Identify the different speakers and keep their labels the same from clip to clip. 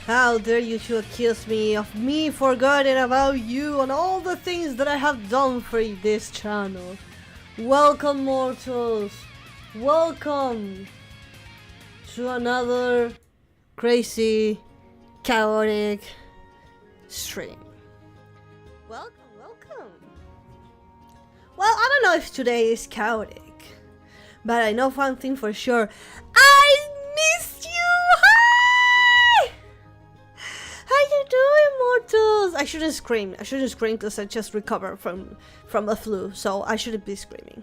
Speaker 1: How dare you to accuse me of me forgetting about you and all the things that I have done for this channel. Welcome, mortals. Welcome to another crazy, chaotic stream. Welcome. Well, I don't know if today is chaotic, but I know one thing for sure. I missed you! Hi! How you doing, mortals? I shouldn't scream because I just recovered from the flu, so I shouldn't be screaming.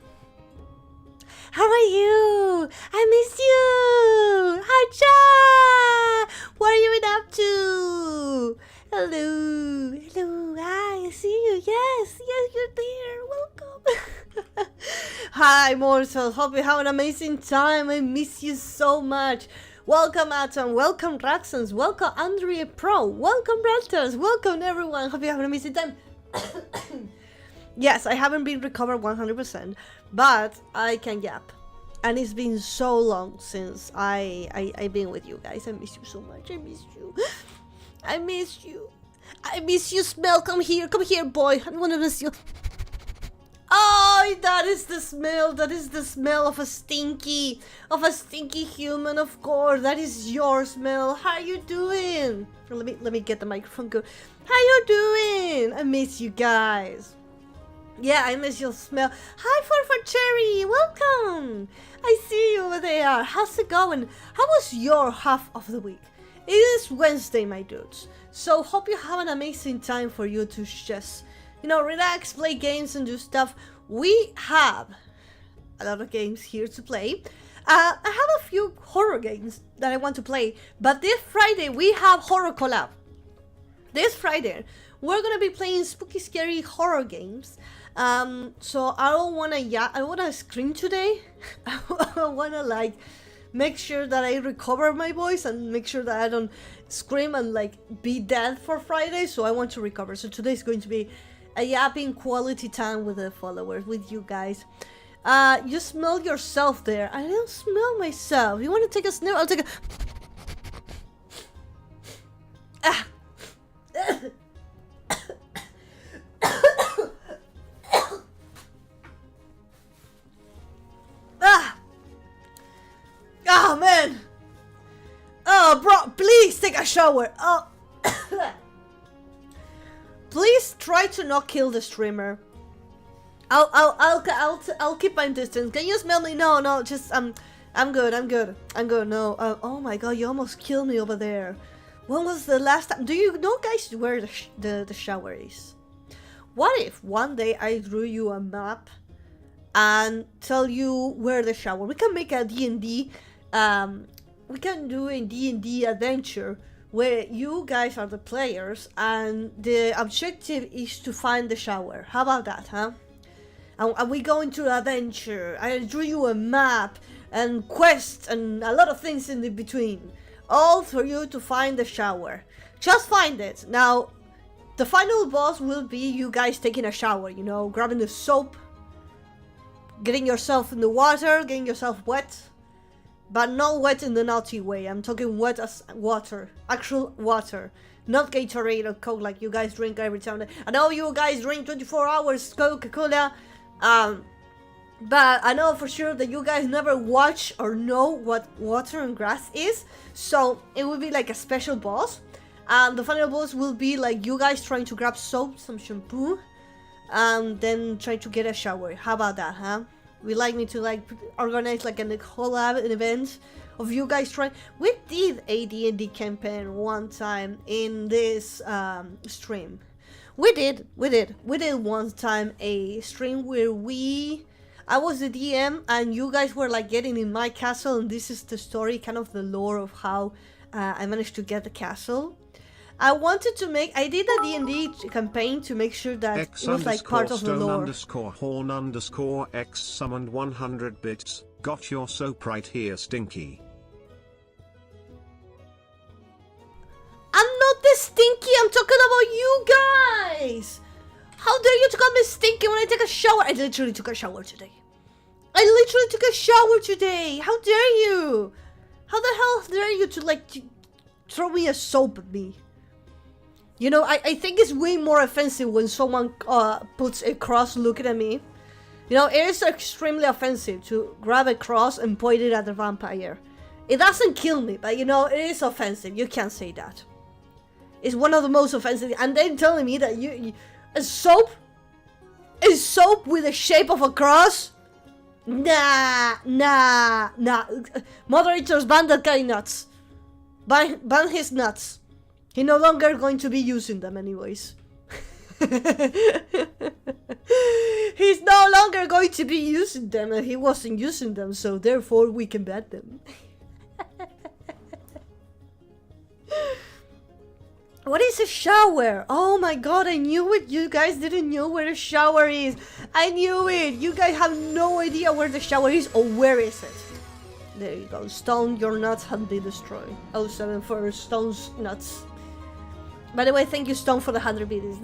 Speaker 1: How are you? I miss you! Hacha! What are you up to? Hello, hi, I see you, yes, you're there, welcome. Hi, mortals, hope you have an amazing time, I miss you so much. Welcome, Atom, welcome, Raxons, welcome, Andrea Pro, welcome, Raptors, welcome, everyone, hope you have an amazing time. Yes, I haven't been recovered 100%, but I can yap. And it's been so long since I've been with you guys. I miss you so much. I miss you. I miss you. I miss you, smell. Come here, boy. I want to miss you. Oh, that is the smell. That is the smell of a stinky human, of course. That is your smell. How you doing? Let me get the microphone good. How you doing? I miss you guys. Yeah, I miss your smell. Hi, for Cherry. Welcome. I see you over there. How's it going? How was your half of the week? It is Wednesday, my dudes. So hope you have an amazing time for you to just, relax, play games and do stuff. We have a lot of games here to play. I have a few horror games that I want to play. But this Friday, we have horror collab. This Friday, we're going to be playing spooky, scary horror games. So I don't want to, I want to scream today. I want to make sure that I recover my voice and make sure that I don't scream and be dead for Friday. So I want to recover. So today is going to be a yapping quality time with the followers, with you guys. You smell yourself there. I don't smell myself. You want to take a sniff? I'll take a... Ah. Oh man! Oh bro, please take a shower. Oh, please try to not kill the streamer. I'll keep my distance. Can you smell me? No, just I'm good. No. Oh my god, you almost killed me over there. When was the last time? Do you know, guys, where the shower is? What if one day I drew you a map and tell you where the shower? We can make a D&D. We can do a D&D adventure where you guys are the players and the objective is to find the shower. How about that, huh? And we go into adventure. I drew you a map and quests and a lot of things in the between. All for you to find the shower. Just find it. Now, the final boss will be you guys taking a shower, grabbing the soap, getting yourself in the water, getting yourself wet. But not wet in the naughty way. I'm talking wet as water. Actual water. Not Gatorade or Coke like you guys drink every time. I know you guys drink 24 hours Coca-Cola. But I know for sure that you guys never watch or know what water and grass is. So it will be like a special boss. And the final boss will be like you guys trying to grab soap, some shampoo. And then try to get a shower. How about that, huh? We me to organize a collab event of you guys trying. We did a D&D campaign one time in this stream. We did one time a stream where I was the DM and you guys were getting in my castle, and this is the story, kind of the lore of how I managed to get the castle. I wanted to I did a D&D campaign to make sure that it was part of the lore.
Speaker 2: _horn_X summoned 100 bits, got your soap right here, Stinky.
Speaker 1: I'm not the Stinky, I'm talking about you guys! How dare you to call me Stinky when I take a shower? I literally took a shower today. How dare you? How the hell dare you to throw me a soap at me. You know, I think it's way more offensive when someone puts a cross looking at me. You know, it is extremely offensive to grab a cross and point it at the vampire. It doesn't kill me, but you know, it is offensive. You can't say that. It's one of the most offensive. And they're telling me that a soap with the shape of a cross? Nah. Moderators, ban that guy nuts. Ban his nuts. He's no longer going to be using them anyways. He's no longer going to be using them, and he wasn't using them, so therefore we can ban them. What is a shower? Oh my god, I knew it. You guys didn't know where a shower is. I knew it. You guys have no idea where the shower is, or where is it. There you go. Stone, your nuts have been destroyed. 07 for Stone's nuts. By the way, thank you, Stone, for the 100 biddies.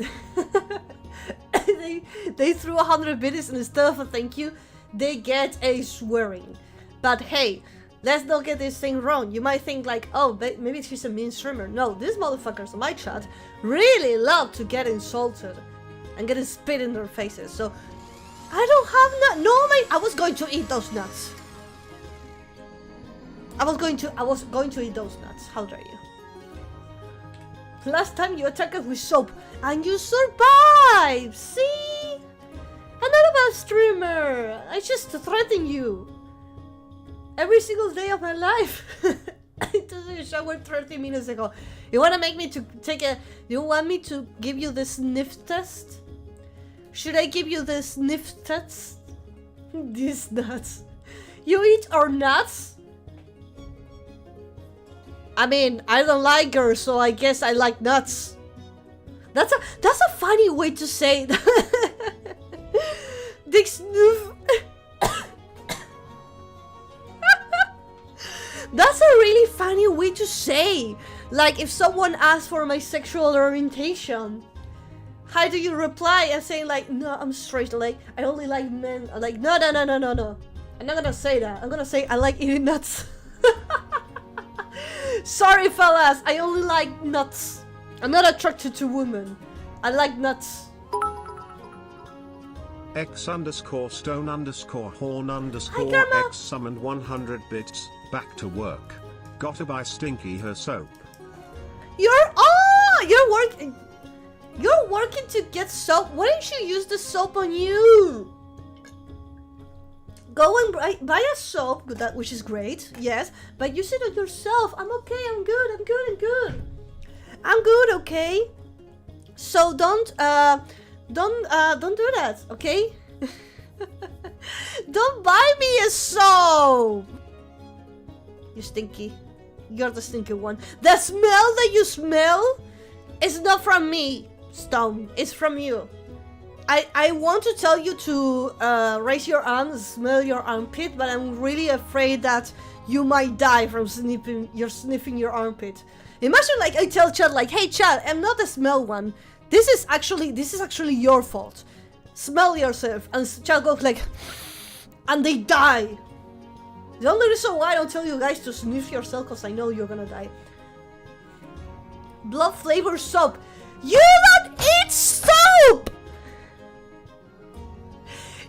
Speaker 1: they threw 100 biddies, and instead of a thank you, they get a swearing. But hey, let's not get this thing wrong. You might think like, oh, maybe she's a mean streamer. No, these motherfuckers on my chat really love to get insulted and get spit in their faces. So I don't have nuts. No, mate, I was going to eat those nuts. I was going to eat those nuts. How dare you? Last time you attacked us with soap and you survived. See? I'm not a bad streamer. I just threaten you. Every single day of my life. I took a shower 30 minutes ago. You wanna make me to take a... You want me to give you the sniff test? Should I give you the sniff test? These nuts. You eat our nuts? I mean, I don't like her, so I guess I like nuts. That's a funny way to say that. Dick snoof. That's a really funny way to say. Like, if someone asks for my sexual orientation, how do you reply? And saying like, no, I'm straight. Like, I only like men. I'm like, no. I'm not gonna say that. I'm gonna say I like eating nuts. Sorry, fellas. I only like nuts. I'm not attracted to women. I like nuts.
Speaker 2: X_stone_horn_X summoned 100 bits. Back to work. Gotta buy Stinky her soap.
Speaker 1: You're working to get soap. Why don't you use the soap on you? Go and buy a soap, which is great, yes, but use it on yourself. I'm okay, I'm good, okay? So don't do that, okay? Don't buy me a soap! You stinky. You're the stinky one. The smell that you smell is not from me, Stone. It's from you. I want to tell you to raise your arms, smell your armpit, but I'm really afraid that you might die from sniffing your armpit. Imagine like I tell Chad like, hey Chad, I'm not the smell one. This is actually your fault. Smell yourself, and Chad goes like, and they die. The only reason why I don't tell you guys to sniff yourself because I know you're gonna die. Blood flavored soap. You don't eat soap!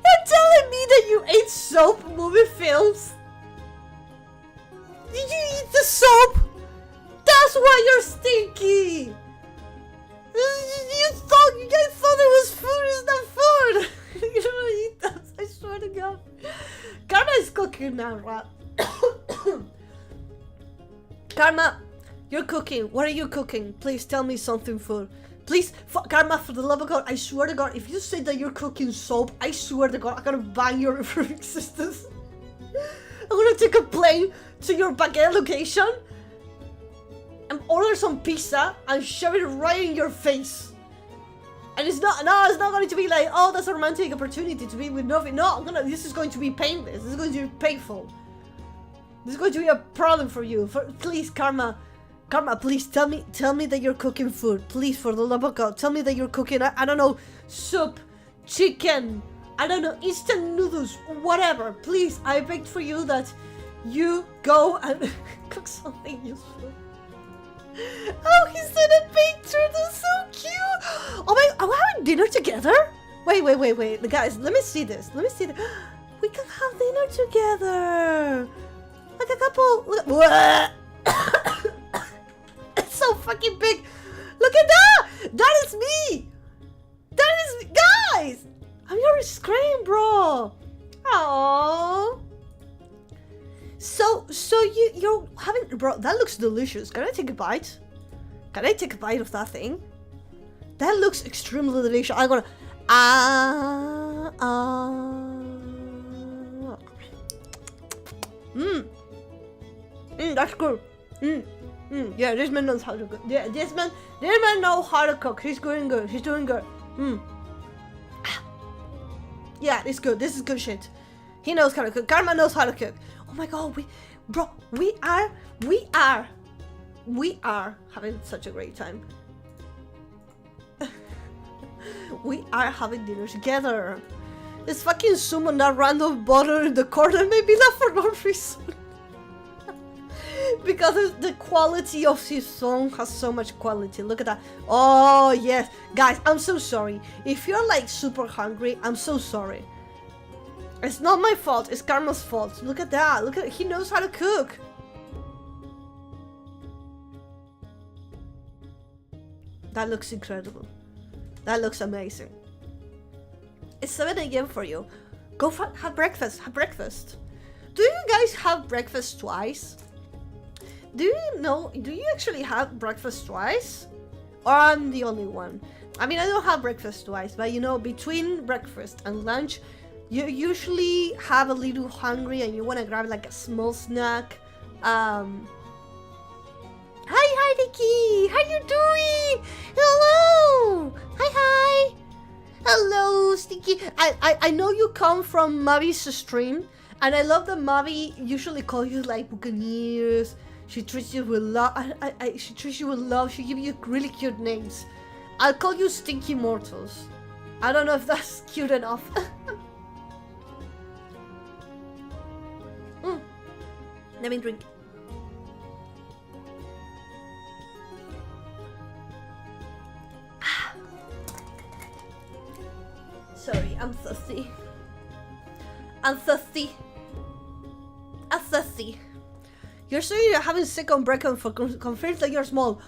Speaker 1: You're telling me that you ate soap movie films? Did you eat the soap? That's why you're stinky! You guys thought it was food, it's not food! You don't eat that, I swear to God. Karma is cooking now, right? Karma, you're cooking. What are you cooking? Please tell me something food. Please, Karma, for the love of God, I swear to God, if you say that you're cooking soap, I swear to God, I'm gonna ban your existence. I'm gonna take a plane to your baguette location and order some pizza and shove it right in your face. And it's not going to be like, oh, that's a romantic opportunity to be with nothing. No, this is going to be painless. This is going to be painful. This is going to be a problem for you. Please, Karma, please tell me that you're cooking food. Please, for the love of God, tell me that you're cooking, I don't know, soup, chicken, I don't know, instant noodles, whatever. Please, I begged for you that you go and cook something useful. Oh, he's in a picture. That's so cute. Oh my, are we having dinner together? Wait. The guys, let me see this. We can have dinner together. Like a couple. Look. It's so fucking big. Look at that. That is me. Guys. I'm your screen, bro. Oh. So you're having, bro, that looks delicious. Can I take a bite? Of that thing? That looks extremely delicious. I'm gonna that's good. Yeah, this man knows how to cook. Yeah, this man knows how to cook. He's doing good. Yeah, it's good. This is good shit. He knows how to cook. Karma knows how to cook. Oh my god, we are having such a great time. We are having dinner together. This fucking summon that random butter in the corner made me laugh for no reason. Because the quality of his song has so much quality. Look at that. Oh yes, guys, I'm so sorry. If you're like super hungry, I'm so sorry. It's not my fault, it's Karma's fault. Look at that, he knows how to cook. That looks incredible. That looks amazing. It's 7 a.m. for you. Go have breakfast. Do you guys have breakfast twice? Do you actually have breakfast twice? Or I'm the only one? I mean, I don't have breakfast twice, but you know, between breakfast and lunch, you usually have a little hungry and you want to grab like a small snack. Hi Nikki, how you doing? Hello. Hi. Hello, Stinky. I know you come from Mavi's stream, and I love that Mavi usually calls you like Buccaneers. She treats you with love. She treats you with love. She gives you really cute names. I'll call you Stinky Mortals. I don't know if that's cute enough. Let me drink. Sorry, I'm thirsty. You're saying you're having second break-up for confirms that you're small.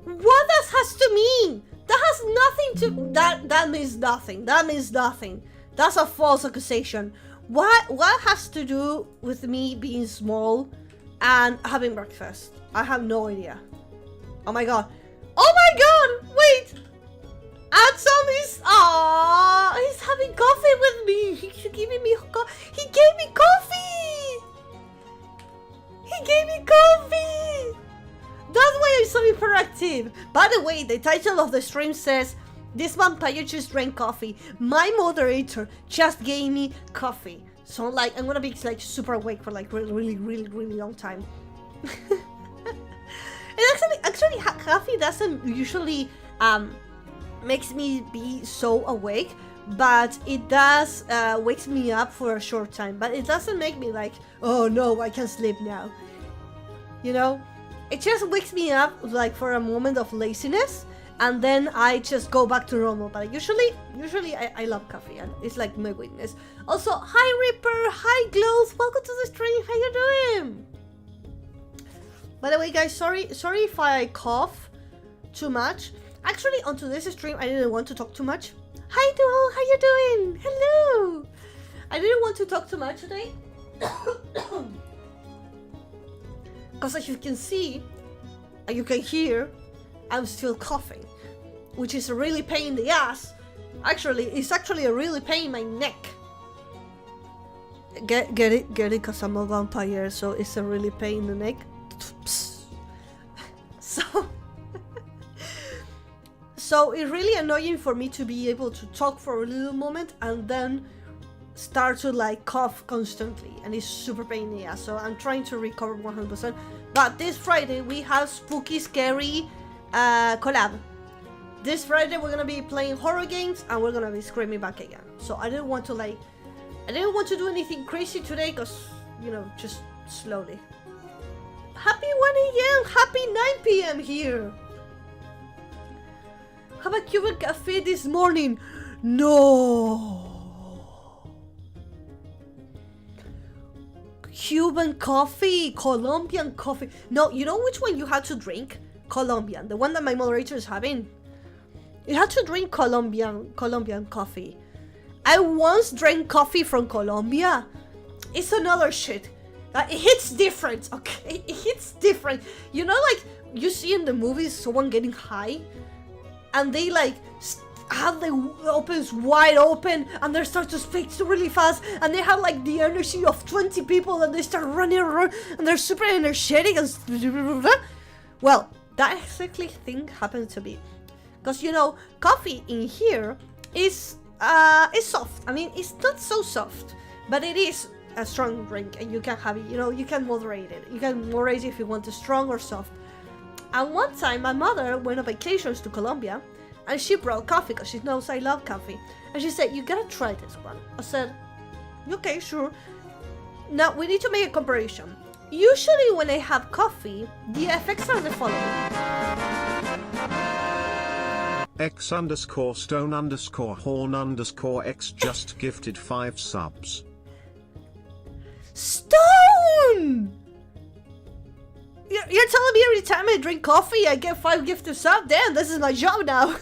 Speaker 1: What that has to mean? That has nothing to... That means nothing. That's a false accusation. What has to do with me being small and having breakfast? I have no idea. Oh my god. Wait! Adam is... he's having coffee with me. He's giving me... He gave me coffee! That's why I'm so hyperactive. By the way, the title of the stream says, "This vampire just drank coffee. My moderator just gave me coffee." So like, I'm gonna be like super awake for like really long time. And actually, coffee doesn't usually makes me be so awake, but it does wakes me up for a short time. But it doesn't make me like, oh no, I can't sleep now. You know, it just wakes me up like for a moment of laziness, and then I just go back to normal. But usually I love coffee, and it's like my weakness. Also, hi Ripper, hi Glows, welcome to the stream. How you doing? By the way, guys, sorry if I cough too much. Actually, on today's stream, I didn't want to talk too much. Hi Duo, how you doing? Hello. I didn't want to talk too much today. Because as you can see, and you can hear, I'm still coughing, which is a really pain in the ass. Actually, it's actually a really pain in my neck. Get it? Because I'm a vampire, so it's a really pain in the neck. So it's really annoying for me to be able to talk for a little moment and then start to like cough constantly, and it's super pain in the ass. So I'm trying to recover 100%. But this Friday we have spooky scary collab. This Friday we're gonna be playing horror games and we're gonna be screaming back again. So I didn't want to do anything crazy today, because, you know, just slowly. Happy 1 a.m. p.m. Happy 9 p.m. here. Have a Cuban cafe this morning. No. Cuban coffee, Colombian coffee. No, you know which one you had to drink? Colombian, the one that my moderator is having. You had to drink Colombian coffee. I once drank coffee from Colombia. It's another shit. It hits different, okay? It hits different. You know, like you see in the movies someone getting high, and they like have the opens wide open and they start to speak really fast, and they have like the energy of 20 people and they start running around and they're super energetic and well, that exactly thing happened to me. Because you know, coffee in here is soft. I mean, it's not so soft, but it is a strong drink and you can have it, you know, you can moderate it. You can moderate it if you want it strong or soft. And one time my mother went on vacations to Colombia and she brought coffee because she knows I love coffee. And she said, you gotta try this one. I said, okay, sure. Now we need to make a comparison. Usually when I have coffee, the effects are the following.
Speaker 2: X_stone_horn_x just gifted 5 subs.
Speaker 1: Stone! You're telling me every time I drink coffee I get 5 gifted subs? Damn, this is my job now.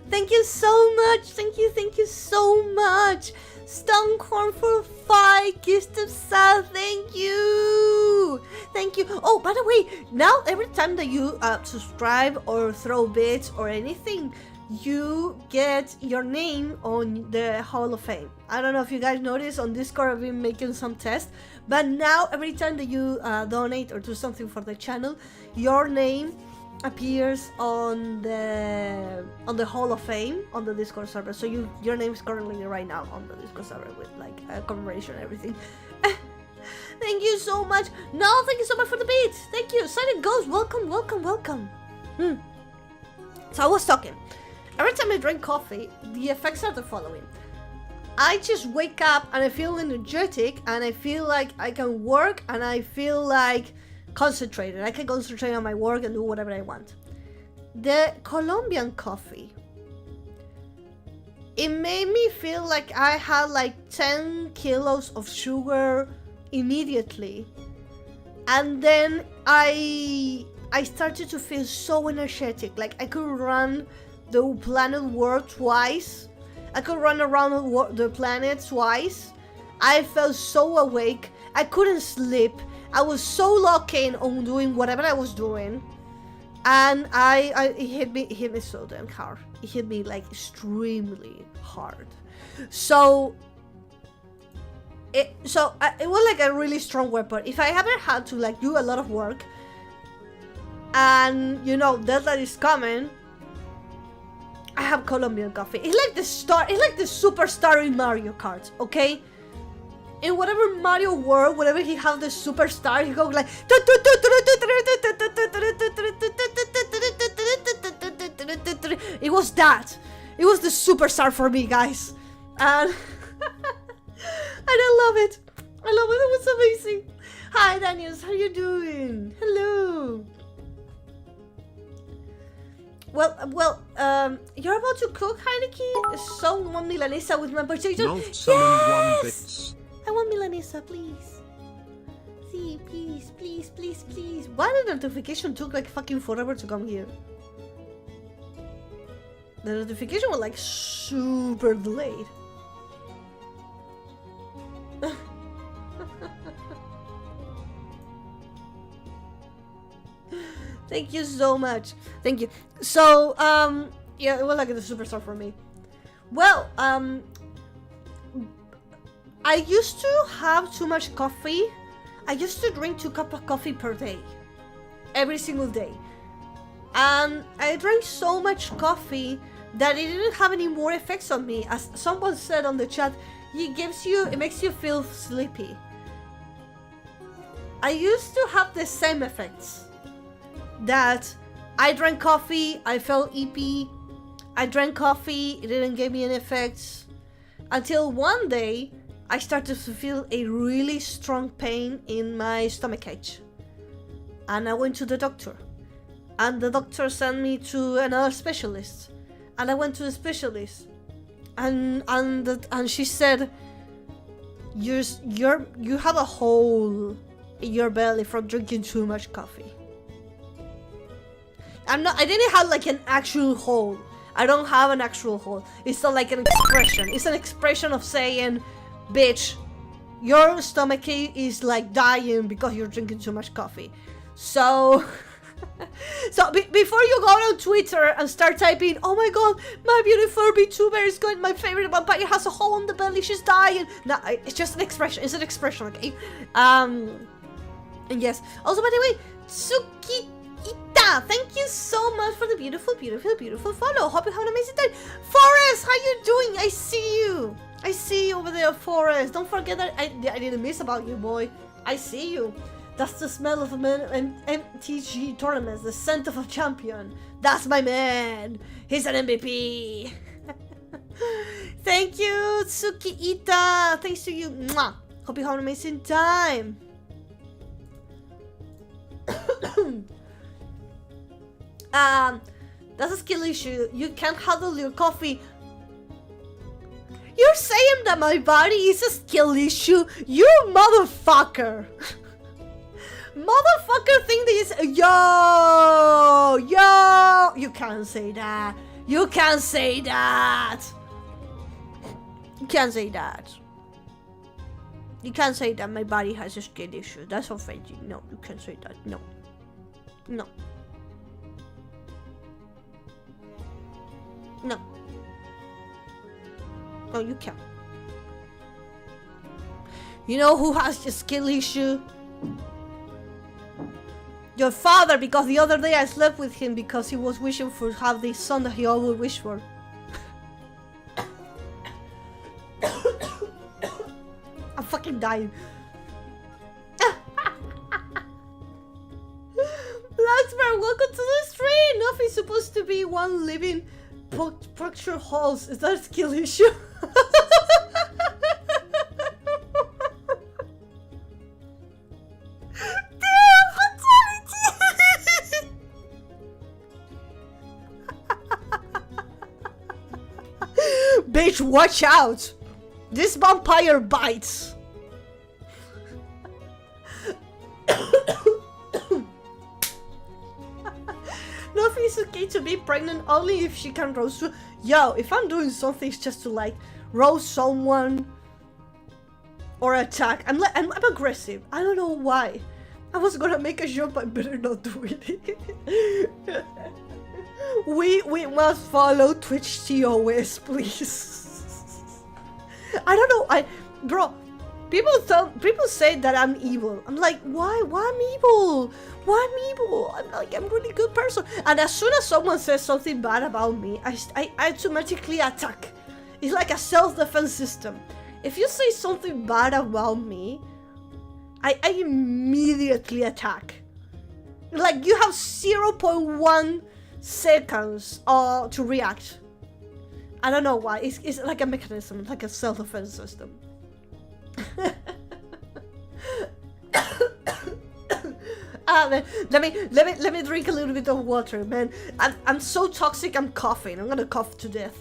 Speaker 1: Thank you so much. Thank you so much. Stonecorn for 5 gifted subs. Thank you. Thank you. Oh, by the way, now every time that you subscribe or throw bits or anything, you get your name on the Hall of Fame. I don't know if you guys noticed on Discord, I've been making some tests, but now every time that you donate or do something for the channel, your name appears on the Hall of Fame on the Discord server. So your name is currently right now on the Discord server with like a commemoration and everything. Thank you so much. No, thank you so much for the beats. Thank you. Silent Ghost, welcome, welcome, welcome. So I was talking. Every time I drink coffee, the effects are the following. I just wake up and I feel energetic and I feel like I can work and I feel like concentrated. I can concentrate on my work and do whatever I want. The Colombian coffee, it made me feel like I had like 10 kilos of sugar immediately. And then I started to feel so energetic. Like I could run the planet world twice. I could run around the planet twice. I felt so awake. I couldn't sleep. I was so locked in on doing whatever I was doing. And it hit me so damn hard. It hit me like extremely hard. So it was like a really strong weapon. If I ever had to like do a lot of work and you know deadline is coming, I have Colombian coffee. It's like the star. It's like the superstar in Mario Kart. Okay, in whatever Mario world, whenever he has the superstar, he goes like. It was that. It was the superstar for me, guys, and I love it. I love it. It was amazing. Hi, Daniels. How you doing? Hello. Well, you're about to cook, Heineke? So want milanesa with my potato?
Speaker 2: Not summoned 1 bits.
Speaker 1: I want milanesa, please. See, please, please, please, please. Why the notification took like fucking forever to come here? The notification was like super delayed. Thank you so much. Thank you. So, yeah, it was like the superstar for me. Well, I used to have too much coffee. I used to drink 2 cups of coffee per day. Every single day. And I drank so much coffee that it didn't have any more effects on me. As someone said on the chat, it makes you feel sleepy. I used to have the same effects. That I drank coffee, I felt EP. I drank coffee, it didn't give me any effects. Until one day, I started to feel a really strong pain in my stomach ache. And I went to the doctor. And the doctor sent me to another specialist. And I went to the specialist. And she said, you have a hole in your belly from drinking too much coffee. I didn't have like an actual hole. I don't have an actual hole. It's not like an expression. It's an expression of saying, bitch, your stomach is like dying because you're drinking too much coffee. So, before you go on Twitter and start typing, oh my god, my beautiful VTuber is going, my favorite vampire has a hole in the belly, she's dying. No, it's just an expression. It's an expression, okay? And yes. Also, by the way, Tsukita, thank you so much for the beautiful, beautiful, beautiful follow. Hope you have an amazing day. Forrest, how you doing? I see you. I see you over there, Forrest. Don't forget that I didn't miss about you, boy. I see you. That's the smell of a MTG tournaments, the scent of a champion. That's my man. He's an MVP. Thank you, Tsuki-ita. Thanks to you. Mwah. Hope you have an amazing time. That's a skill issue. You can't handle your coffee. You're saying that my body is a skill issue? You motherfucker. Motherfucker think this. Yo! You can't say that. You can't say that. You can't say that. You can't say that my body has a skill issue. That's offensive. No, you can't say that. No. No. No. No, you can't. You know who has a skill issue? Your father, because the other day I slept with him because he was wishing for have the son that he always wished for. I'm fucking dying. Laxberg, welcome to the stream! Nothing's supposed to be one living puncture holes. Is that a skill issue? Bitch, watch out! This vampire bites! Nothing is okay to be pregnant only if she can roast you. Yo, if I'm doing something just to like roast someone or attack, I'm aggressive. I don't know why. I was gonna make a joke, but I better not do it. We must follow Twitch TOS, please. I don't know. Bro, people say that I'm evil. I'm like, why? Why I'm evil? Why I'm evil? I'm a really good person. And as soon as someone says something bad about me, I automatically attack. It's like a self-defense system. If you say something bad about me, I immediately attack. Like you have 0.1 seconds to react. I don't know why. It's like a mechanism, like a self-defense system. Man, let me drink a little bit of water, man. I'm so toxic. I'm coughing. I'm gonna cough to death.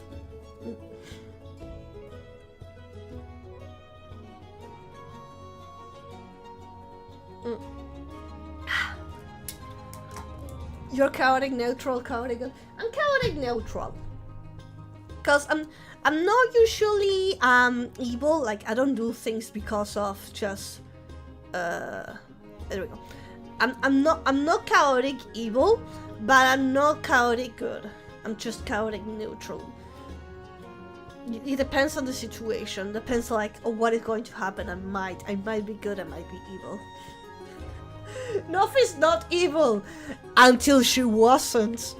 Speaker 1: You're chaotic neutral, chaotic. I'm chaotic neutral. Cause I'm not usually evil. Like I don't do things because of just there we go. I'm not chaotic evil, but I'm not chaotic good. I'm just chaotic neutral. It depends on the situation. Depends like on what is going to happen. I might be good. I might be evil. Nothing's not evil until she wasn't.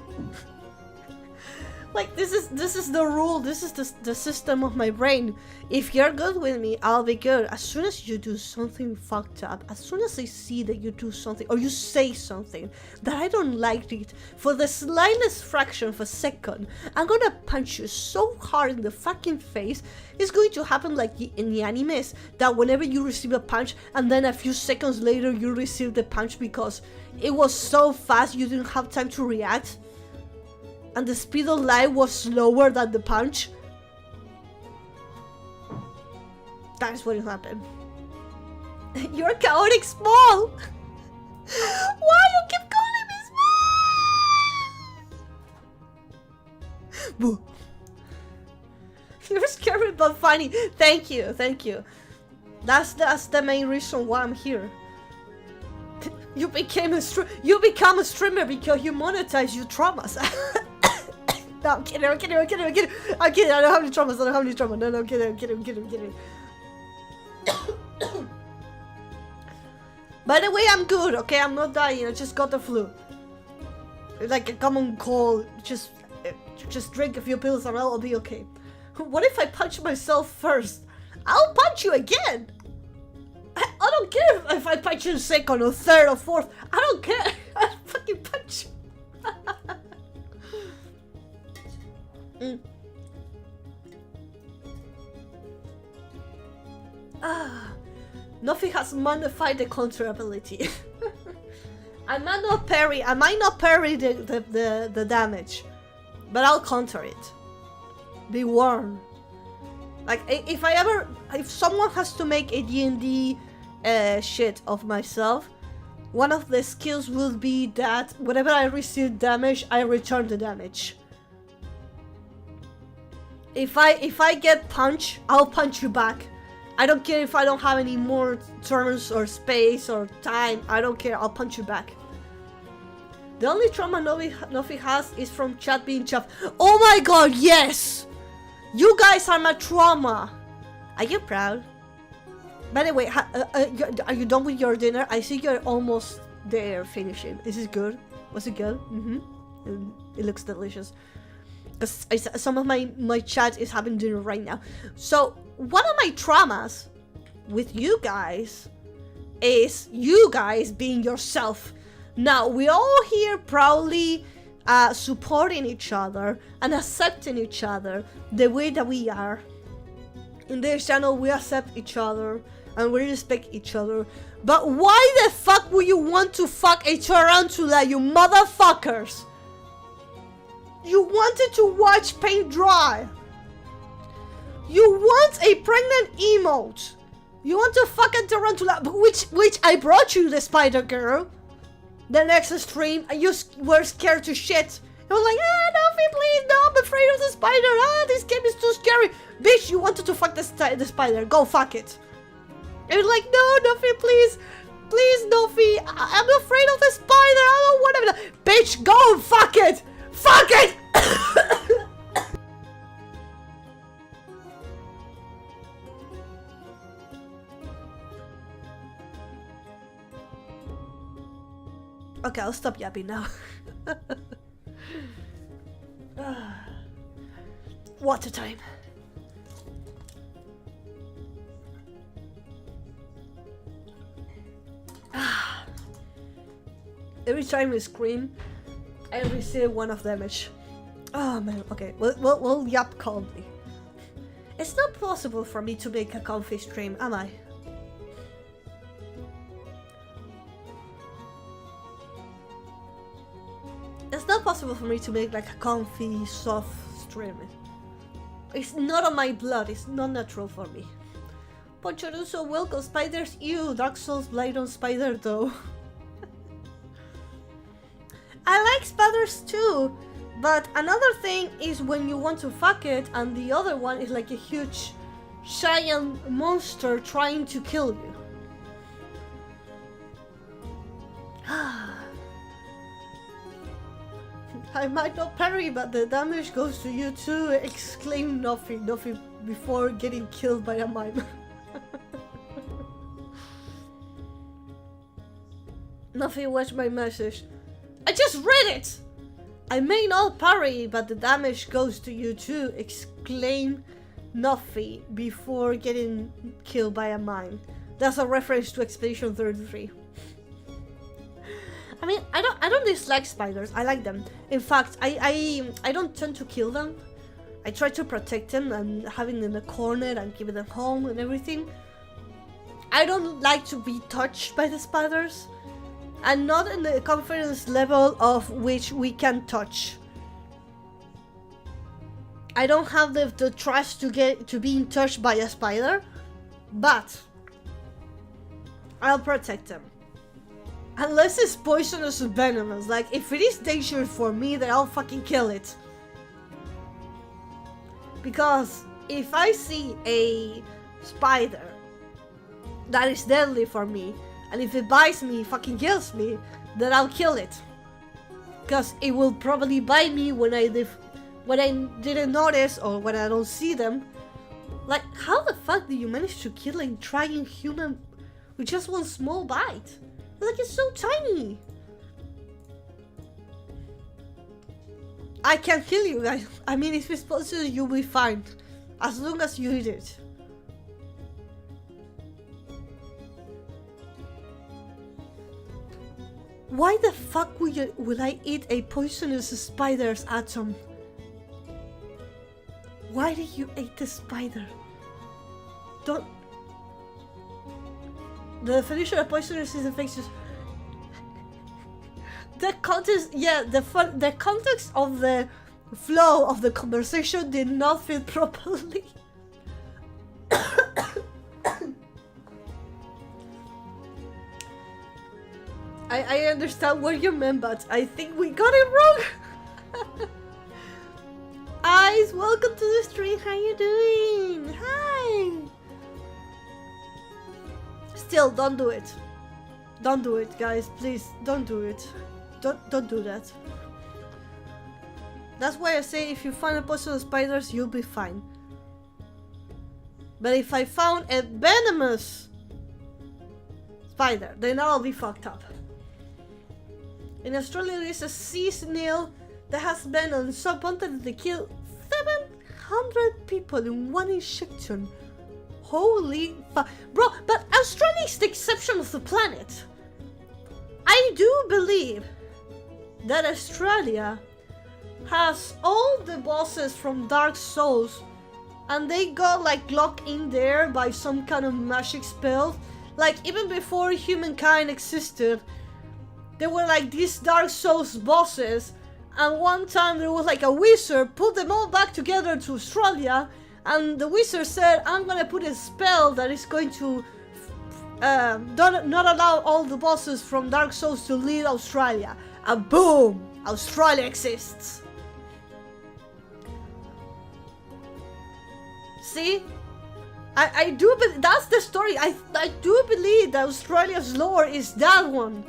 Speaker 1: Like, this is the rule, this is the system of my brain. If you're good with me, I'll be good. As soon as you do something fucked up, as soon as I see that you do something, or you say something that I don't like it, for the slightest fraction of a second, I'm gonna punch you so hard in the fucking face. It's going to happen like in the animes, that whenever you receive a punch, and then a few seconds later you receive the punch because it was so fast you didn't have time to react. And the speed of light was slower than the punch. That's what happened. You're chaotic small! Why you keep calling me small? Boo. You're scary but funny. Thank you, thank you. That's the main reason why I'm here. You become a streamer because you monetize your traumas. No, I'm kidding. I don't have any traumas. No, I'm kidding. By the way, I'm good, okay? I'm not dying. I just got the flu. It's like a common cold. Just drink a few pills and I'll be okay. What if I punch myself first? I'll punch you again. I don't care if I punch you second or third or fourth. I don't care. I'll fucking punch you. Nothing has magnified the counter ability. I might not parry the damage, but I'll counter it. Be warned. Like, if someone has to make a D&D shit of myself, one of the skills will be that whenever I receive damage, I return the damage. If I get punched, I'll punch you back. I don't care if I don't have any more turns or space or time. I don't care. I'll punch you back. The only trauma Novi has is from chat being chuffed. Oh my god, yes! You guys are my trauma. Are you proud? By the way, are you done with your dinner? I see you're almost there finishing. Is it good? Was it good? It looks delicious. Because some of my chat is having dinner right now. So one of my traumas with you guys is you guys being yourself. Now, we're all here proudly supporting each other and accepting each other the way that we are. In this channel, we accept each other and we respect each other. But why the fuck would you want to fuck a tarantula, you motherfuckers? You wanted to watch paint dry. You want a pregnant emote. You want to fuck a tarantula, which I brought you, the spider girl. The next stream, you were scared to shit. You were like, Novi, please, no, I'm afraid of the spider. This game is too scary. Bitch, you wanted to fuck the spider. Go fuck it. You were like, no, Novi, please. Please, Novi, I'm afraid of the spider. I don't want to. Bitch, go and fuck it. Fuck it! Okay, I'll stop yapping now. Water time. Every time we scream, I receive 1 of damage. Oh man, okay, we'll yap calmly. It's not possible for me to make a comfy stream, am I? It's not possible for me to make like a comfy, soft stream. It's not on my blood, it's not natural for me. Ponchoruso, welcome, spiders, ew, Dark Souls Blade on spider though. I like spiders too, but another thing is when you want to fuck it and the other one is like a huge giant monster trying to kill you. I might not parry, but the damage goes to you too, exclaimed Nofi before getting killed by a mime. Nofi, watch my message. I just read it! I may not parry, but the damage goes to you too. Exclaim Nuffy before getting killed by a mine. That's a reference to Expedition 33. I mean, I don't dislike spiders. I like them. In fact, I don't tend to kill them. I try to protect them and having them in a corner and keeping them home and everything. I don't like to be touched by the spiders. And not in the confidence level of which we can touch. I don't have the trust to being touched by a spider, but I'll protect them. Unless it's poisonous or venomous. Like, if it is dangerous for me, then I'll fucking kill it. Because if I see a spider that is deadly for me, and if it bites me, fucking kills me, then I'll kill it. Because it will probably bite me when I didn't notice or when I don't see them. Like, how the fuck do you manage to kill a trying human with just one small bite? Like, it's so tiny. I can kill you guys. I mean, if it's possible, you'll be fine. As long as you eat it. Why the fuck will I eat a poisonous spider's atom? Why did you eat the spider? Don't... The definition of poisonous is infectious. The context, yeah, the context of the flow of the conversation did not fit properly. I understand what you meant, but I think we got it wrong. Eyes, welcome to the stream. How you doing? Hi. Still, don't do it. Don't do it, guys. Please, don't do it. Don't do that. That's why I say if you find a poisonous spiders, you'll be fine. But if I found a venomous spider, then I'll be fucked up. In Australia, there is a sea snail that has been on so abundant that they killed 700 people in one injection. Holy fuck. Bro, but Australia is the exception of the planet. I do believe that Australia has all the bosses from Dark Souls and they got like locked in there by some kind of magic spell. Like, even before humankind existed, there were like these Dark Souls bosses, and one time there was like a wizard put them all back together to Australia, and the wizard said, I'm gonna put a spell that is going to not allow all the bosses from Dark Souls to leave Australia. And boom! Australia exists. See? I do believe that's the story. I do believe that Australia's lore is that one.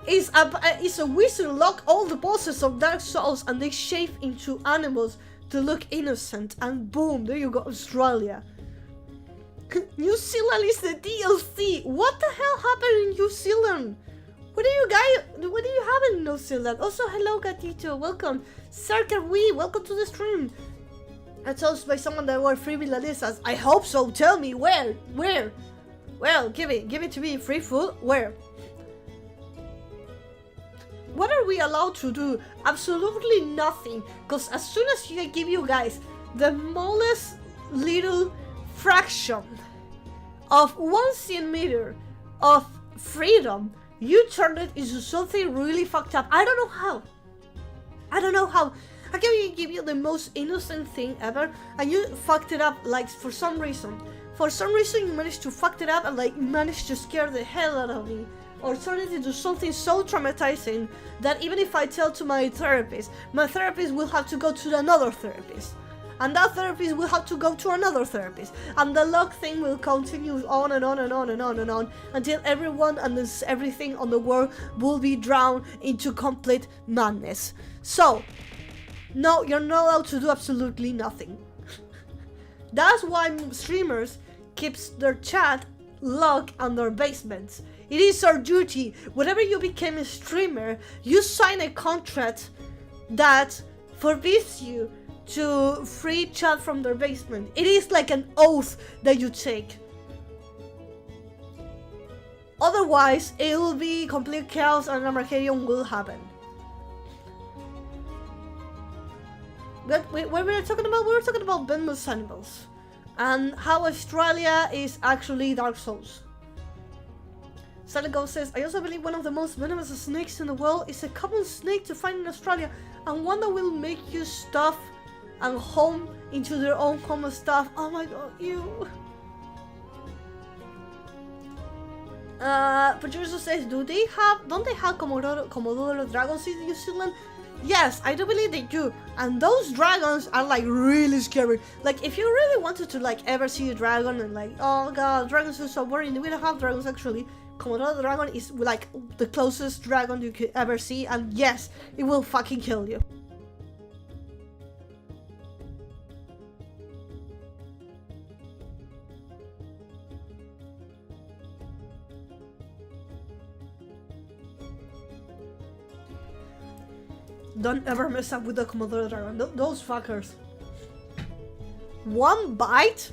Speaker 1: Is a wizard lock all the bosses of Dark Souls and they shape into animals to look innocent, and boom, there you go, Australia. New Zealand is the DLC. What the hell happened in New Zealand? What do you have in New Zealand? Also, hello Gatito, welcome. Sarkar Wee, welcome to the stream. I told by someone that were free milanesas. I hope so. Tell me where? Well, give it to me. Free food? Where? What are we allowed to do? Absolutely nothing. Because as soon as I give you guys the smallest little fraction of 1 centimeter of freedom, you turn it into something really fucked up. I don't know how. I can give you the most innocent thing ever, and you fucked it up, like, for some reason. For some reason, you managed to fuck it up and, like, managed to scare the hell out of me. Or turn it into something so traumatizing that even if I tell to my therapist will have to go to another therapist. And that therapist will have to go to another therapist. And the luck thing will continue on and on and on and on and on until everyone and everything on the world will be drowned into complete madness. So, no, you're not allowed to do absolutely nothing. That's why streamers keeps their chat locked on their basements. It is our duty. Whenever you became a streamer, you sign a contract that forbids you to free chat from their basement. It is like an oath that you take. Otherwise, it will be complete chaos and Armageddon will happen. But what we were talking about? We were talking about venomous animals and how Australia is actually Dark Souls. Saligo says, I also believe one of the most venomous snakes in the world is a common snake to find in Australia, and one that will make you stuff and home into their own common stuff. Oh my god, you. Producer says, don't they have Komodo dragons in New Zealand? Yes, I do believe they do. And those dragons are like really scary. Like if you really wanted to like ever see a dragon and like, oh god, dragons are so boring. We don't have dragons actually. Komodo dragon is like the closest dragon you could ever see, and yes, it will fucking kill you. Don't ever mess up with the Komodo dragon. Those fuckers. One bite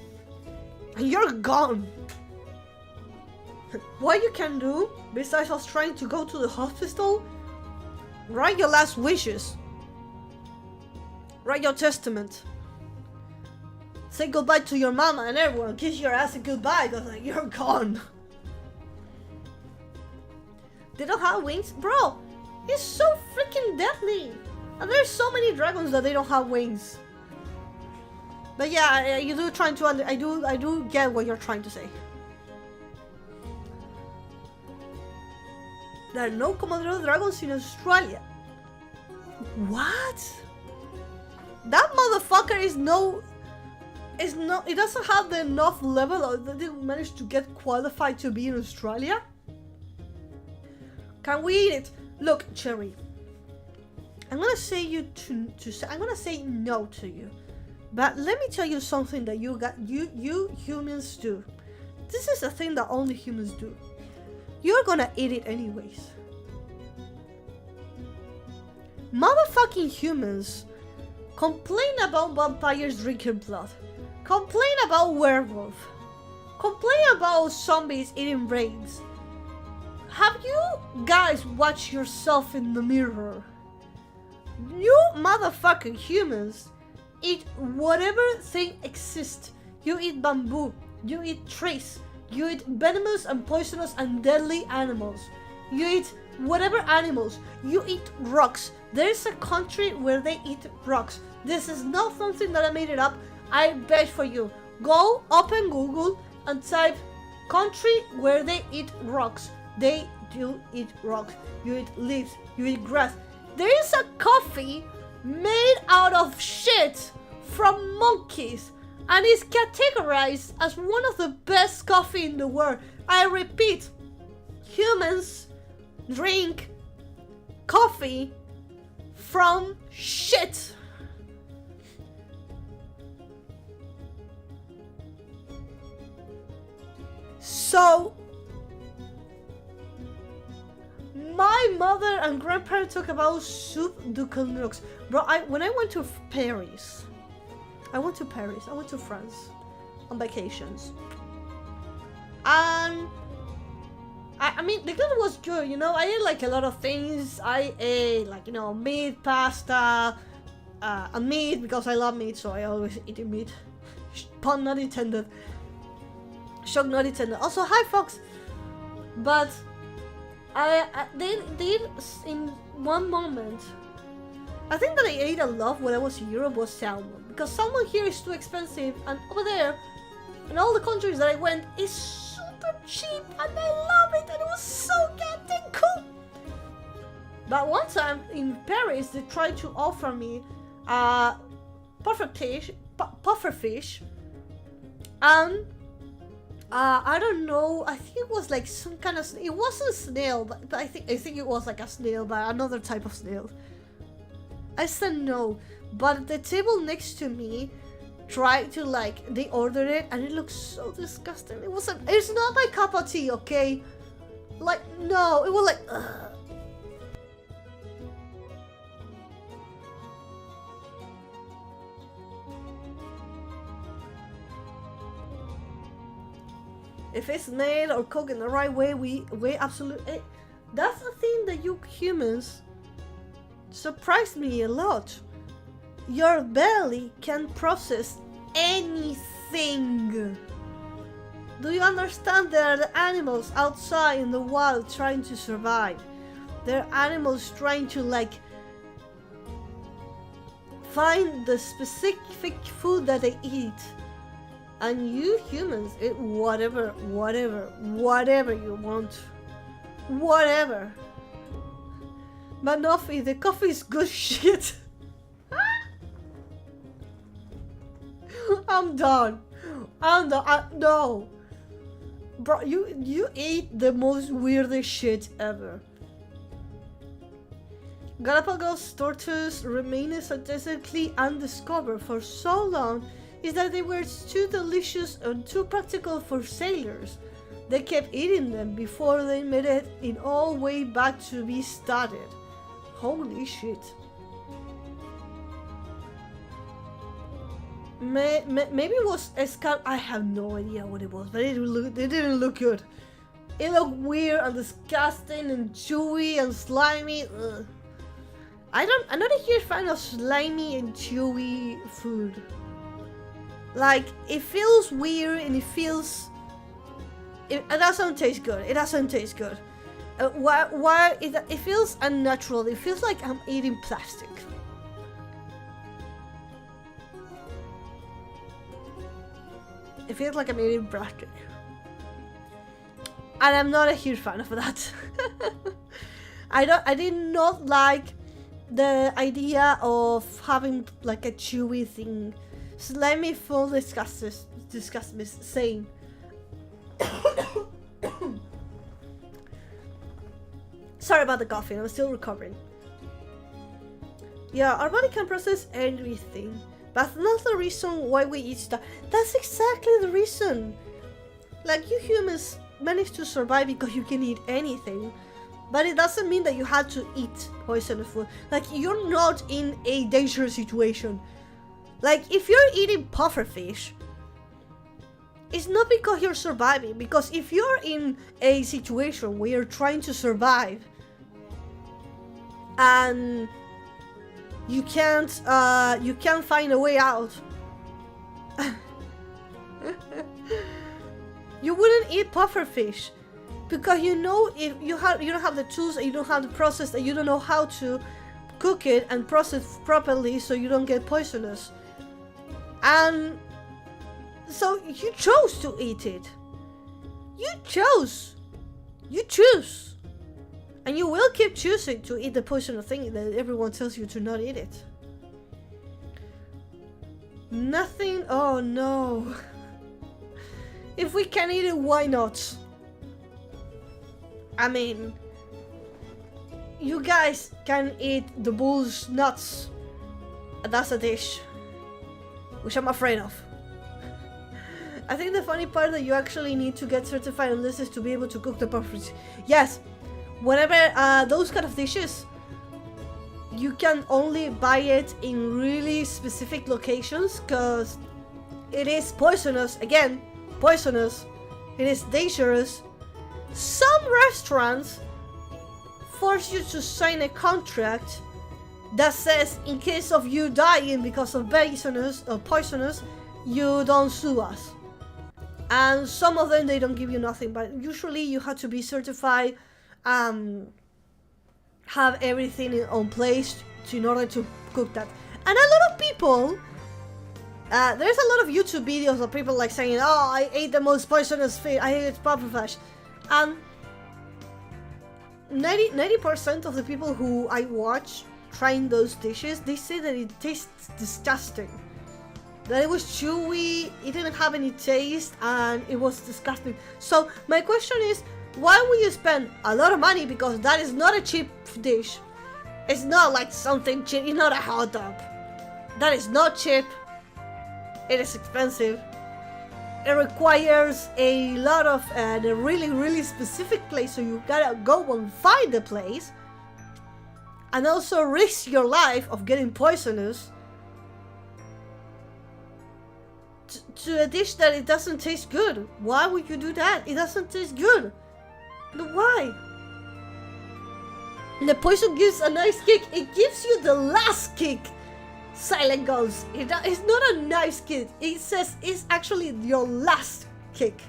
Speaker 1: and you're gone. What you can do, besides us trying to go to the hospital, write your last wishes. Write your testament. Say goodbye to your mama and everyone. Kiss your ass a goodbye because like, you're gone. They don't have wings? Bro, it's so freaking deadly. And there's so many dragons that they don't have wings. But yeah, you do trying to I do get what you're trying to say. There are no Komodo dragons in Australia. What? That motherfucker it doesn't have the enough level or that they managed to get qualified to be in Australia? Can we eat it? Look, Cherry. I'm gonna say I'm gonna say no to you. But let me tell you something that you humans do. This is a thing that only humans do. You're gonna eat it anyways. Motherfucking humans complain about vampires drinking blood. Complain about werewolf. Complain about zombies eating brains. Have you guys watched yourself in the mirror? You motherfucking humans eat whatever thing exists. You eat bamboo. You eat trees. You eat venomous and poisonous and deadly animals. You eat whatever animals. You eat rocks. There is a country where they eat rocks. This is not something that I made it up. I beg for you. Go open Google and type country where they eat rocks. They do eat rocks. You eat leaves. You eat grass. There is a coffee made out of shit from monkeys. And is categorized as one of the best coffee in the world. I repeat, humans drink coffee from shit. So, my mother and grandparents talk about soup du canucks. Bro, when I went to Paris, I went to France on vacations. And I mean, the food was good, you know. I ate like a lot of things. I ate like, you know, meat, pasta, and meat because I love meat, so I always eat meat. Pun not intended. Shock not intended. Also, hi Fox. But they did in one moment. I think that I ate a lot when I was in Europe was salmon. Because salmon here is too expensive, and over there, in all the countries that I went, it's super cheap, and I love it, and it was so goddamn cool. But one time in Paris, they tried to offer me puffer fish, and I don't know. I think it was like some kind of. It wasn't snail, but I think it was like a snail, but another type of snail. I said no. But the table next to me tried to they ordered it and it looked so disgusting. It's not my cup of tea, okay? Like, no, it was like, ugh. if it's made or cooked in the right way, we absolutely. That's the thing that you humans surprised me a lot. Your belly can process anything. Do you understand? There are the animals outside in the wild trying to survive. There are animals trying to like find the specific food that they eat. And you humans eat whatever you want. Whatever. But Noffy, the coffee is good shit. I'm done. No. Bro, you ate the most weirdest shit ever. Galapagos tortoise remained scientifically undiscovered for so long is that they were too delicious and too practical for sailors. They kept eating them before they made it in all way back to be studied. Holy shit. Maybe it was a scalp. I have no idea what it was, but it didn't look good. It looked weird and disgusting and chewy and slimy. Ugh. I'm not a huge fan of slimy and chewy food. Like, it feels weird and it doesn't taste good. It doesn't taste good. Why it feels unnatural. It feels like I'm eating plastic. It feels like I'm eating plastic. And I'm not a huge fan of that. I did not like the idea of having like a chewy thing. Slimy full disgust me same. Sorry about the coffee, I'm still recovering. Yeah, our body can process everything, but that's not the reason why we eat stuff. That's exactly the reason. Like, you humans manage to survive because you can eat anything, but it doesn't mean that you have to eat poisonous food. Like, you're not in a dangerous situation. Like, if you're eating pufferfish, it's not because you're surviving, because if you're in a situation where you're trying to survive and you can't find a way out, you wouldn't eat pufferfish, because you know if you don't have the tools and you don't have the process and you don't know how to cook it and process properly so you don't get poisonous. And so you chose to eat it. You choose. And you will keep choosing to eat the poisonous thing that everyone tells you to not eat it. Nothing. Oh no. If we can eat it, why not? I mean, you guys can eat the bull's nuts. And that's a dish, which I'm afraid of. I think the funny part that you actually need to get certified on this is to be able to cook the pufferfish. Yes, whenever those kind of dishes, you can only buy it in really specific locations because it is poisonous. Again, poisonous. It is dangerous. Some restaurants force you to sign a contract that says in case of you dying because of poisonous, you don't sue us. And some of them, they don't give you nothing, but usually you have to be certified, have everything on place in order to cook that. And a lot of people, there's a lot of YouTube videos of people like saying, oh, I ate the most poisonous fish, I ate pufferfish. And 90% of the people who I watch trying those dishes, they say that it tastes disgusting. That it was chewy, it didn't have any taste, and it was disgusting. So my question is, why would you spend a lot of money, because that is not a cheap dish. It's not like something cheap, it's not a hot dog. That is not cheap. It is expensive. It requires a lot of a really specific place, so you gotta go and find the place. And also risk your life of getting poisonous to a dish that it doesn't taste good. Why would you do that? It doesn't taste good. No, why? The poison gives a nice kick. It gives you the last kick. Silent Ghost. It's not a nice kick. It says it's actually your last kick.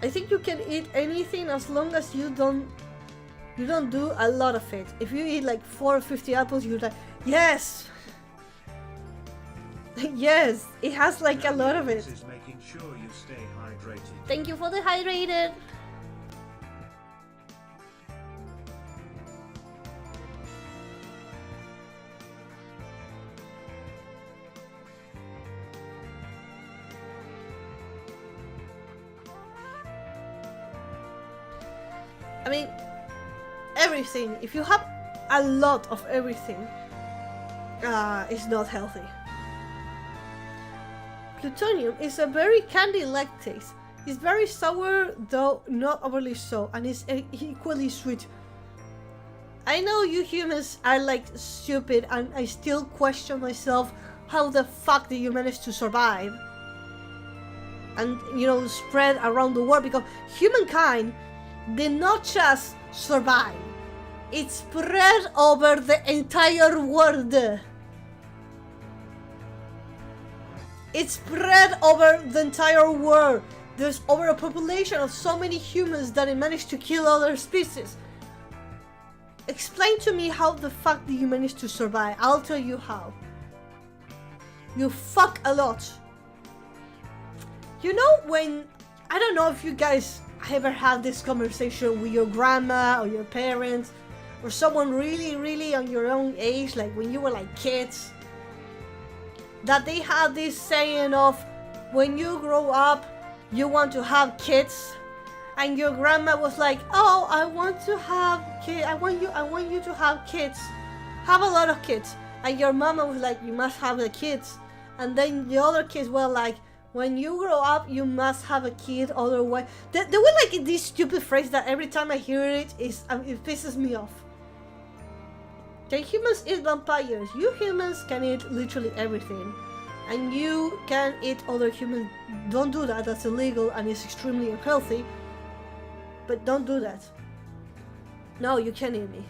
Speaker 1: I think you can eat anything as long as you don't do a lot of it. If you eat like 4 or 50 apples, you're like, yes. Yes, it has like a lot of it.
Speaker 2: This is making sure you stay hydrated.
Speaker 1: Thank you for the hydrated. I mean, everything. If you have a lot of everything, it's not healthy. Plutonium is a very candy-like taste. It's very sour, though not overly so, and it's equally sweet. I know you humans are like stupid, and I still question myself, how the fuck did you manage to survive? And, you know, spread around the world, because humankind did not just survive. It spread over the entire world. It spread over the entire world. There's over a population of so many humans that it managed to kill other species. Explain to me how the fuck did you manage to survive? I'll tell you how. You fuck a lot. You know when, I don't know if you guys ever had this conversation with your grandma or your parents or someone really on your own age, like when you were like kids, that they had this saying of, when you grow up you want to have kids, and your grandma was like, oh, I want to have kids, I want you to have kids, have a lot of kids, and your mama was like, you must have the kids, and then the other kids were like, when you grow up, you must have a kid, otherwise... There were like this stupid phrase that every time I hear it, it pisses me off. Can humans eat vampires? You humans can eat literally everything. And you can eat other humans. Don't do that, that's illegal and it's extremely unhealthy. But don't do that. No, you can't eat me.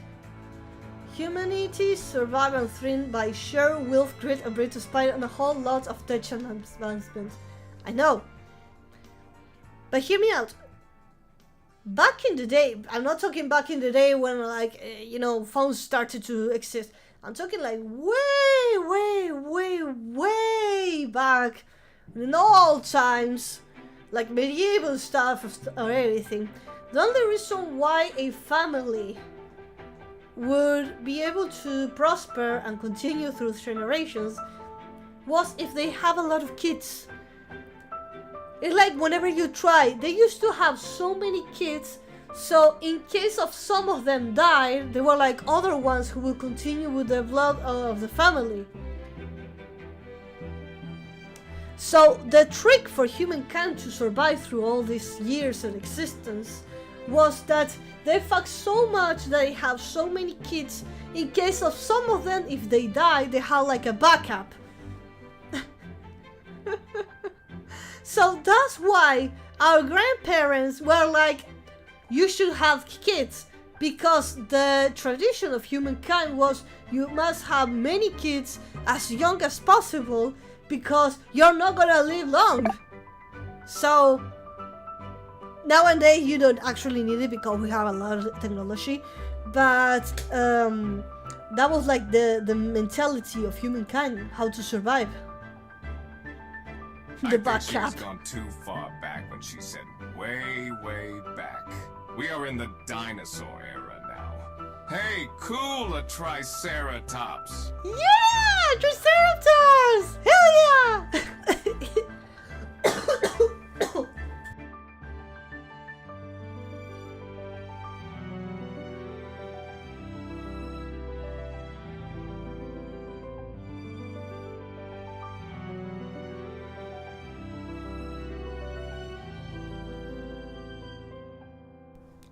Speaker 1: Humanity survived and thrived by sheer will, grit, and brain to spite on a whole lot of touch and advancement. I know. But hear me out. Back in the day, I'm not talking back in the day when like, you know, phones started to exist. I'm talking like way back in old times, like medieval stuff or anything. The only reason why a family would be able to prosper and continue through generations was if they have a lot of kids. It's like whenever you try, they used to have so many kids, so in case of some of them died, there were like other ones who would continue with the blood of the family. So the trick for humankind to survive through all these years of existence was that they fuck so much that they have so many kids. In case of some of them, if they die, they have like a backup. So that's why our grandparents were like, you should have kids, because the tradition of humankind was you must have many kids as young as possible because you're not gonna live long. So nowadays you don't actually need it because we have a lot of technology, but that was like the mentality of humankind, how to survive. The back cap.
Speaker 3: She's gone too far back when she said way back. We are in the dinosaur era now. Hey, cool, a triceratops.
Speaker 1: Yeah, triceratops! Hell yeah!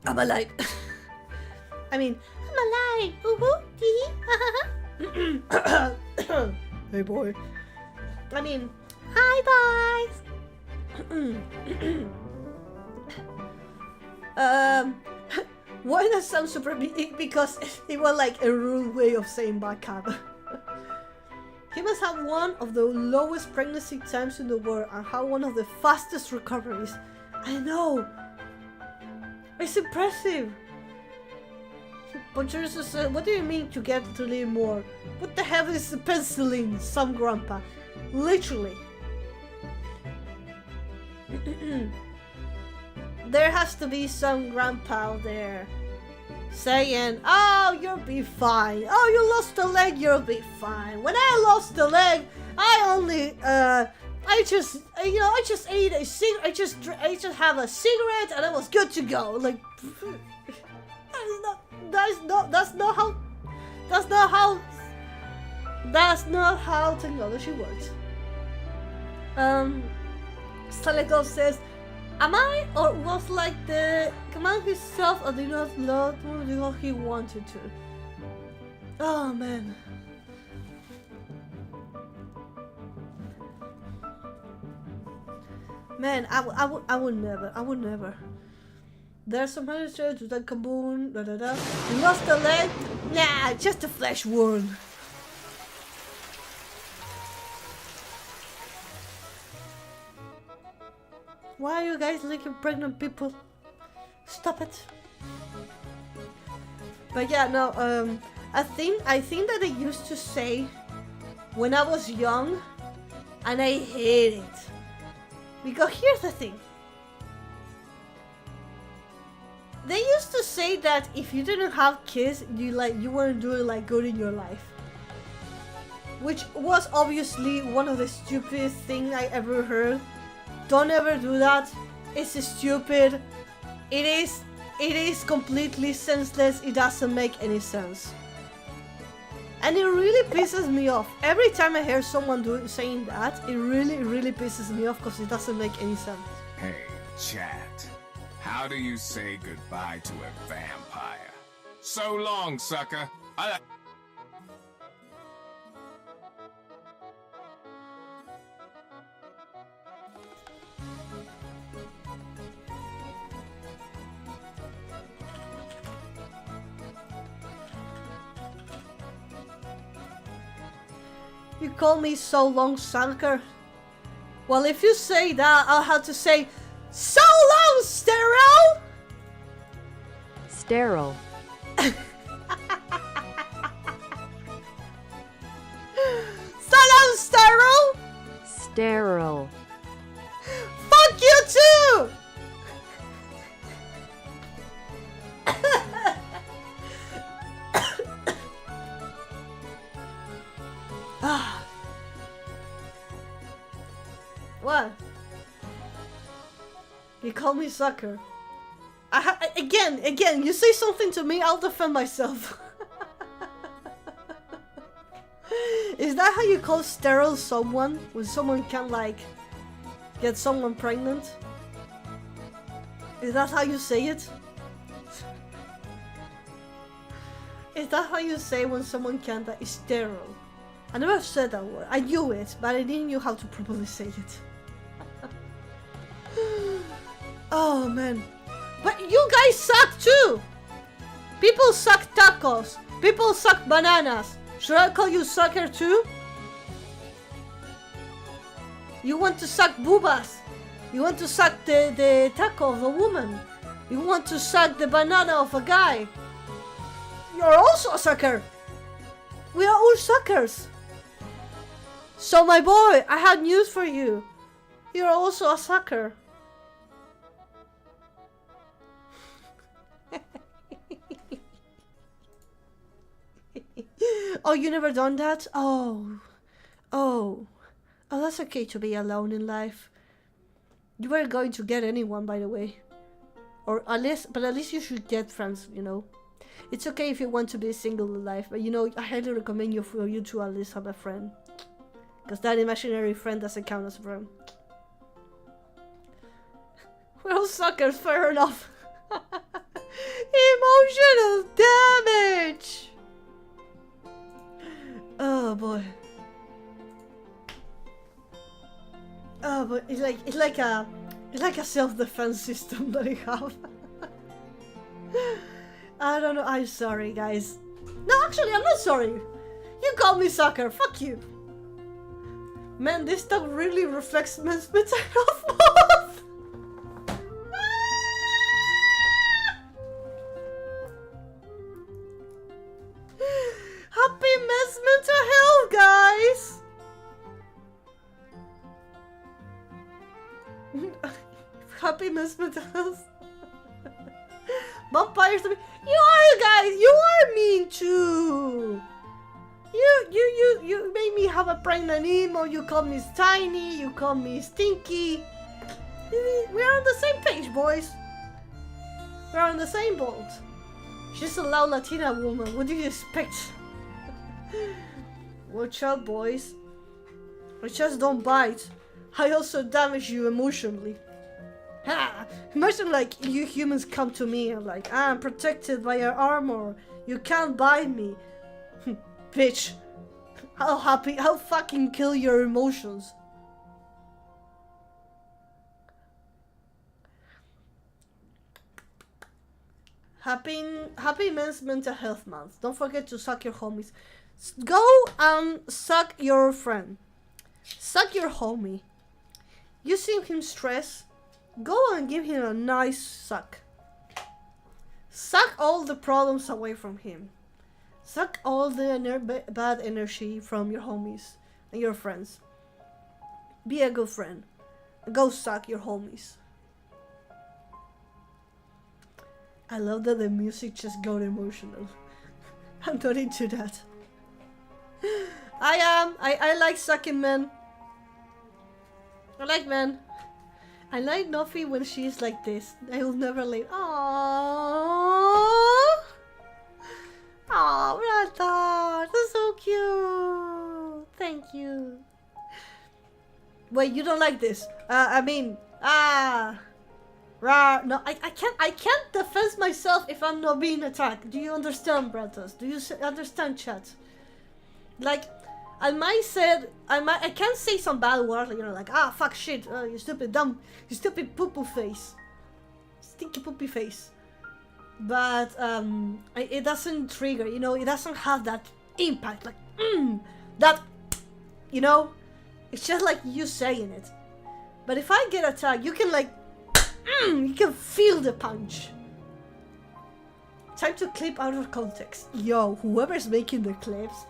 Speaker 1: I'm alive. I mean, I'm alive. Hey boy. I mean, hi guys. Why does sound super big? Because it was like a rude way of saying backup. He must have one of the lowest pregnancy times in the world and have one of the fastest recoveries. I know. It's impressive. But Teresa said, what do you mean to get to live more? What the hell is penicillin, some grandpa? Literally. There has to be some grandpa out there saying, oh, you'll be fine. Oh, you lost a leg, you'll be fine. When I lost the leg, I just ate a cigarette. I just have a cigarette and I was good to go. Like, that's not how technology works. Stalego says, am I or was like the command himself or did not love what he wanted to? Oh man. Man, I would never. There's some manager to that kaboom, da da da. You lost a leg? Nah, just a flesh wound. Why are you guys licking pregnant people? Stop it. But yeah, no, I think that they used to say when I was young, and I hate it. Because here's the thing. They used to say that if you didn't have kids, you weren't doing like good in your life. Which was obviously one of the stupidest things I ever heard. Don't ever do that. It's stupid. It is completely senseless. It doesn't make any sense. And it really pisses me off. Every time I hear someone saying that, it really pisses me off because it doesn't make any sense.
Speaker 3: Hey, chat. How do you say goodbye to a vampire? So long, sucker.
Speaker 1: You call me so long, sucker? Well, if you say that, I'll have to say, so long, sterile!
Speaker 4: Sterile.
Speaker 1: So long, sterile!
Speaker 4: Sterile.
Speaker 1: Fuck you too! What? You call me sucker. Again, you say something to me, I'll defend myself. Is that how you call sterile someone? When someone can, like, get someone pregnant? Is that how you say it? Is that how you say when someone can that is sterile? I never said that word. I knew it, but I didn't know how to properly say it. Oh man. But you guys suck too! People suck tacos. People suck bananas. Should I call you sucker too? You want to suck boobas. You want to suck the taco of a woman. You want to suck the banana of a guy. You're also a sucker. We are all suckers. So my boy, I had news for you. You're also a sucker. Oh, you never done that? Oh, that's okay to be alone in life. You weren't going to get anyone, by the way. Or at least you should get friends, you know. It's okay if you want to be single in life, but you know, I highly recommend you for you to at least have a friend. Because that imaginary friend doesn't count as a friend. We're all suckers, fair enough. Emotional damage! Oh boy. like a self-defense system that I have. I don't know. I'm sorry, guys. No, actually, I'm not sorry. You called me sucker. Fuck you. Man, this stuff really reflects men's mental health. Happy men's mental health, guys. Happy men's mental health. Vampires to me. You are, guys. You are mean too. You made me have a pregnant emo. You call me tiny. You call me stinky. We're on the same page, boys. We're on the same boat. She's a loud Latina woman. What do you expect? Watch out, boys. I just don't bite. I also damage you emotionally. Ha! Imagine like you humans come to me and like, I'm protected by your armor. You can't bite me. Bitch. I'll fucking kill your emotions. Happy Men's Mental Health Month. Don't forget to suck your homies. Go and suck your friend. Suck your homie. You see him stressed? Go and give him a nice suck. Suck all the problems away from him. Suck all the bad energy from your homies and your friends. Be a good friend. Go suck your homies. I love that the music just got emotional. I'm not into that. I like sucking men. I like men. I like Nofi when she's like this. I will never leave. Aww. Aww, brother. That's so cute. Thank you. Wait, you don't like this? No, I can't defend myself if I'm not being attacked. Do you understand, brothers? Do you understand, chat? Like, I can't say some bad words, you know, like, fuck shit, you stupid you stupid poo-poo face. Stinky poopy face. But, it doesn't trigger, you know, it doesn't have that impact, like, that, you know, it's just like you saying it. But if I get attacked, you can like, you can feel the punch. Time to clip out of context. Yo, whoever's making the clips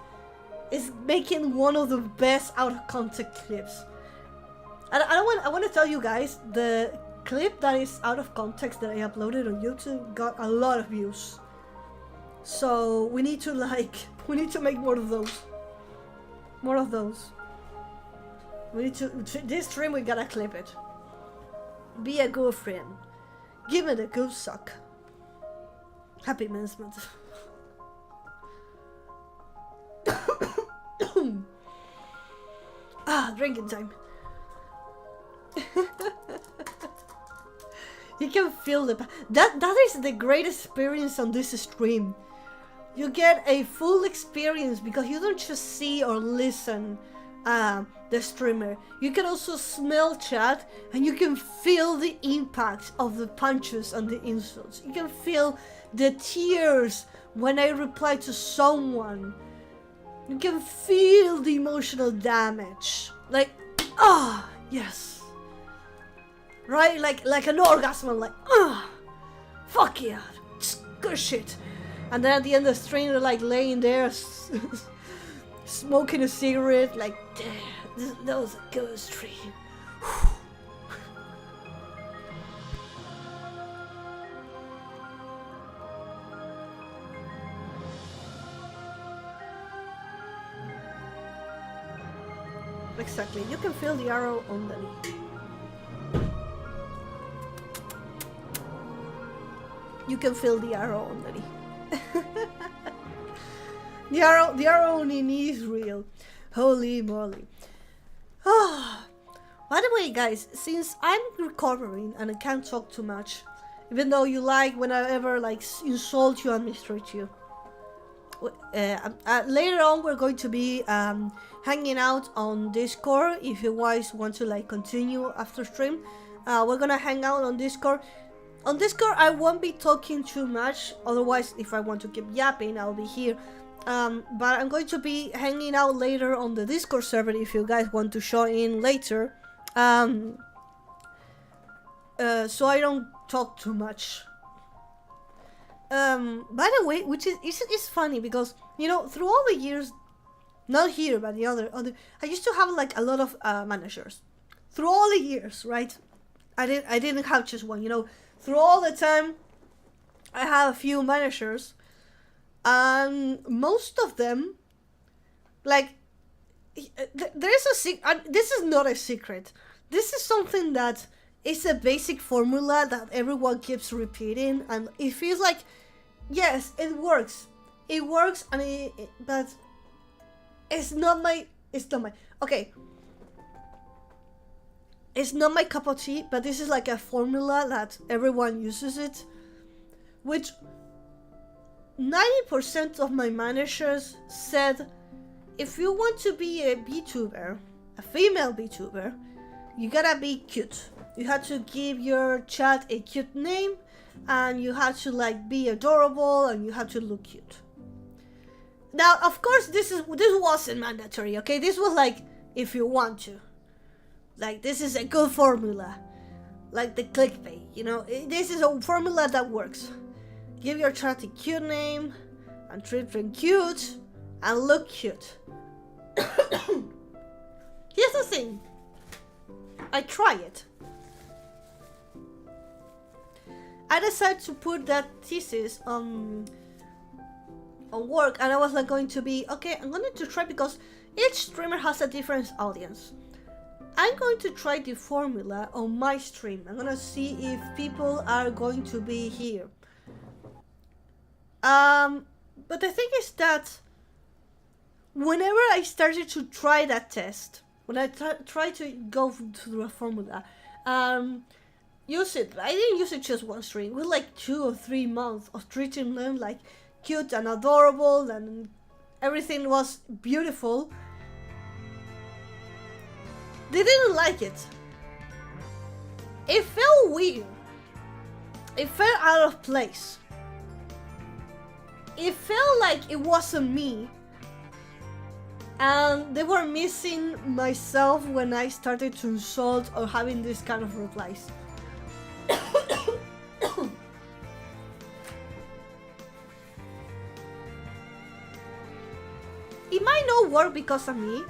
Speaker 1: is making one of the best out of context clips. And I want to tell you guys, the clip that is out of context that I uploaded on YouTube got a lot of views. So we need to make more of those. More of those. We need to, this stream we gotta clip it. Be a good friend. Give it a good suck. Happy Men's Month. Drinking time. You can feel that is the great experience on this stream. You get a full experience because you don't just see or listen the streamer. You can also smell chat and you can feel the impact of the punches and the insults. You can feel the tears when I reply to someone. You can feel the emotional damage. Like, yes. Right? Like an orgasm, like, fuck yeah, just good shit. And then at the end of the stream, they're like laying there, smoking a cigarette, like, damn, that was a good stream. Exactly, you can feel the arrow on the knee. You can feel the arrow on the knee. The arrow on the knee is real. Holy moly. By the way, guys, since I'm recovering and I can't talk too much, even though you like whenever like insult you and mistreat you, later on we're going to be hanging out on Discord. If you guys want to like continue after stream, we're gonna hang out on Discord. On Discord, I won't be talking too much. Otherwise, if I want to keep yapping, I'll be here. But I'm going to be hanging out later on the Discord server if you guys want to join in later. So I don't talk too much. By the way, which is funny because, you know, through all the years, not here but the other, I used to have like a lot of managers. Through all the years, right? I didn't have just one, you know. Through all the time, I have a few managers, and most of them, like, there is a secret. This is not a secret. This is something that is a basic formula that everyone keeps repeating, and it feels like, yes, it works. It works, and but it's not my. Okay. It's not my cup of tea, but this is like a formula that everyone uses it, which 90% of my managers said, if you want to be a VTuber, a female VTuber, you gotta be cute. You have to give your chat a cute name, and you have to like be adorable, and you have to look cute. Now, of course, this wasn't mandatory, okay? This was like, if you want to. Like, this is a good formula. Like the clickbait, you know? This is a formula that works. Give your chat a cute name, and treat them cute, and look cute. Here's the thing. I try it. I decided to put that thesis on work, and I was like going to be, okay, I'm going to try, because each streamer has a different audience. I'm going to try the formula on my stream. I'm gonna see if people are going to be here. But the thing is that whenever I started to try that test, when I tried to go through a formula, use it. I didn't use it just one stream. It was like 2 or 3 months of treating them like cute and adorable, and everything was beautiful. They didn't like it. It felt weird. It felt out of place. It felt like it wasn't me. And they were missing myself when I started to insult or having this kind of replies. It might not work because of me,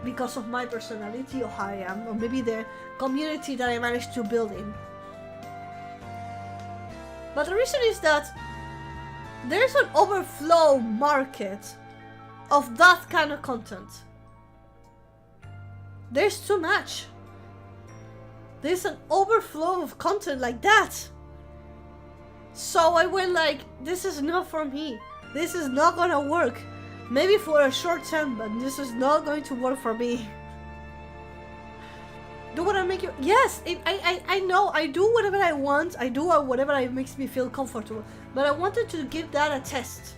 Speaker 1: because of my personality or how I am, or maybe the community that I managed to build in. But the reason is that there's an overflow market of that kind of content. There's too much. There's an overflow of content like that. So I went like, this is not for me. This is not gonna work. Maybe for a short time, but this is not going to work for me. Do what I make you. Yes, I know. I do whatever I want. I do whatever makes me feel comfortable. But I wanted to give that a test.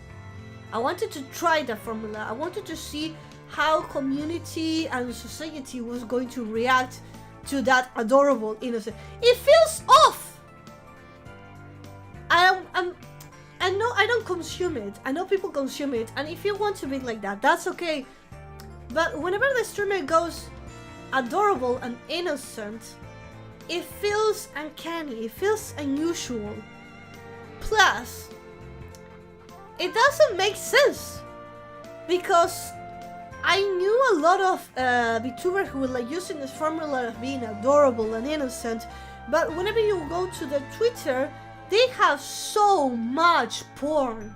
Speaker 1: I wanted to try the formula. I wanted to see how community and society was going to react to that adorable innocent. It feels off. I know I don't consume it. I know people consume it, and if you want to be like that, that's okay. But whenever the streamer goes adorable and innocent, it feels uncanny. It feels unusual. Plus, it doesn't make sense, because I knew a lot of VTubers who were like using this formula of being adorable and innocent, but whenever you go to the Twitter, they have so much porn.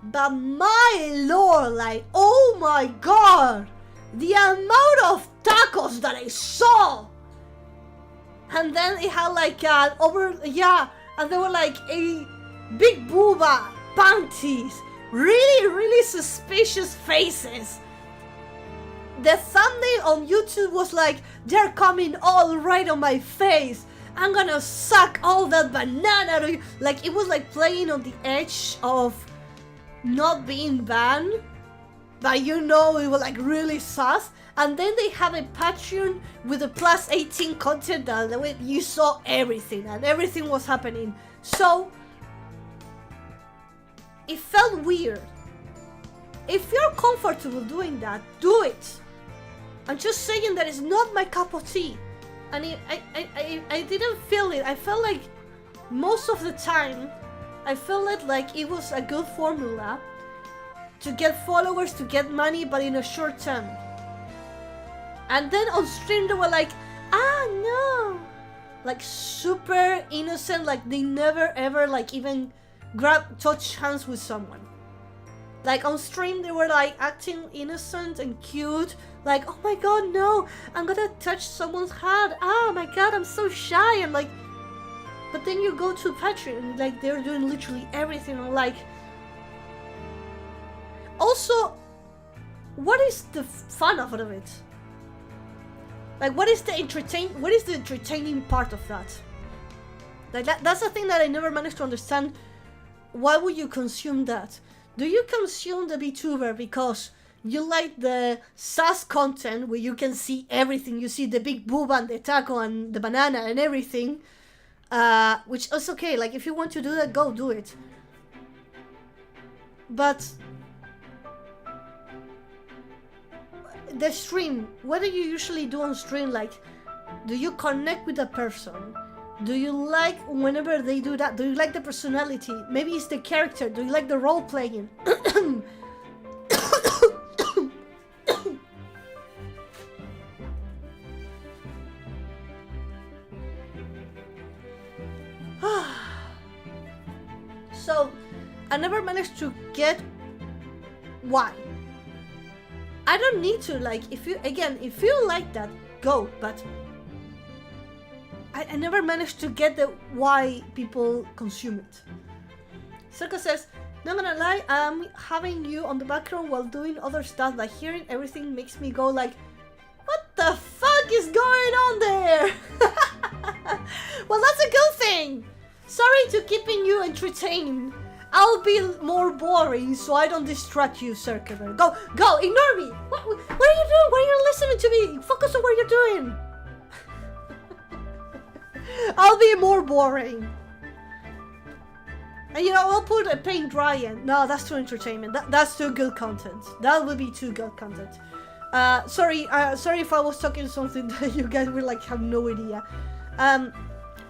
Speaker 1: But my lord, like, oh my god, the amount of tacos that I saw. And then it had like and they were like a big booba, panties, really suspicious faces. The thumbnail on YouTube was like, they're coming all right on my face. I'm gonna suck all that banana to you. Like, it was like playing on the edge of not being banned, but you know it was like really sus. And then they have a Patreon with a plus 18 content that you saw everything and everything was happening. So it felt weird. If you're comfortable doing that, do it. I'm just saying that it's not my cup of tea. And I didn't feel it. I felt like most of the time, I felt like it was a good formula to get followers, to get money, but in a short term. And then on stream they were like, no. Like super innocent, like they never ever like even touch hands with someone. Like on stream they were like acting innocent and cute, like, oh my god, no, I'm gonna touch someone's hand, oh my god, I'm so shy. And like, but then you go to Patreon, like they're doing literally everything. I'm like, also, what is the fun out of it? Like, what is the entertaining part of that? Like that's the thing that I never managed to understand. Why would you consume that? Do you consume the VTuber because you like the sus content where you can see everything? You see the big boob and the taco and the banana and everything, which is okay. Like, if you want to do that, go do it. But the stream, what do you usually do on stream? Like, do you connect with the person? Do you like whenever they do that? Do you like the personality? Maybe it's the character. Do you like the role playing? So, I never managed to get why. I don't need to, like, if you like that, go, but I never managed to get the why people consume it. Circo says, not gonna lie, I'm having you on the background while doing other stuff, like hearing everything makes me go like, what the fuck is going on there? Well, that's a good thing. Sorry to keeping you entertained. I'll be more boring so I don't distract you, Circular. Go, ignore me. What are you doing? Why are you listening to me? Focus on what you're doing. I'll be more boring. And I'll put a paint drying. No, that's too entertainment. That's too good content. That would be too good content. Sorry if I was talking something that you guys will like have no idea.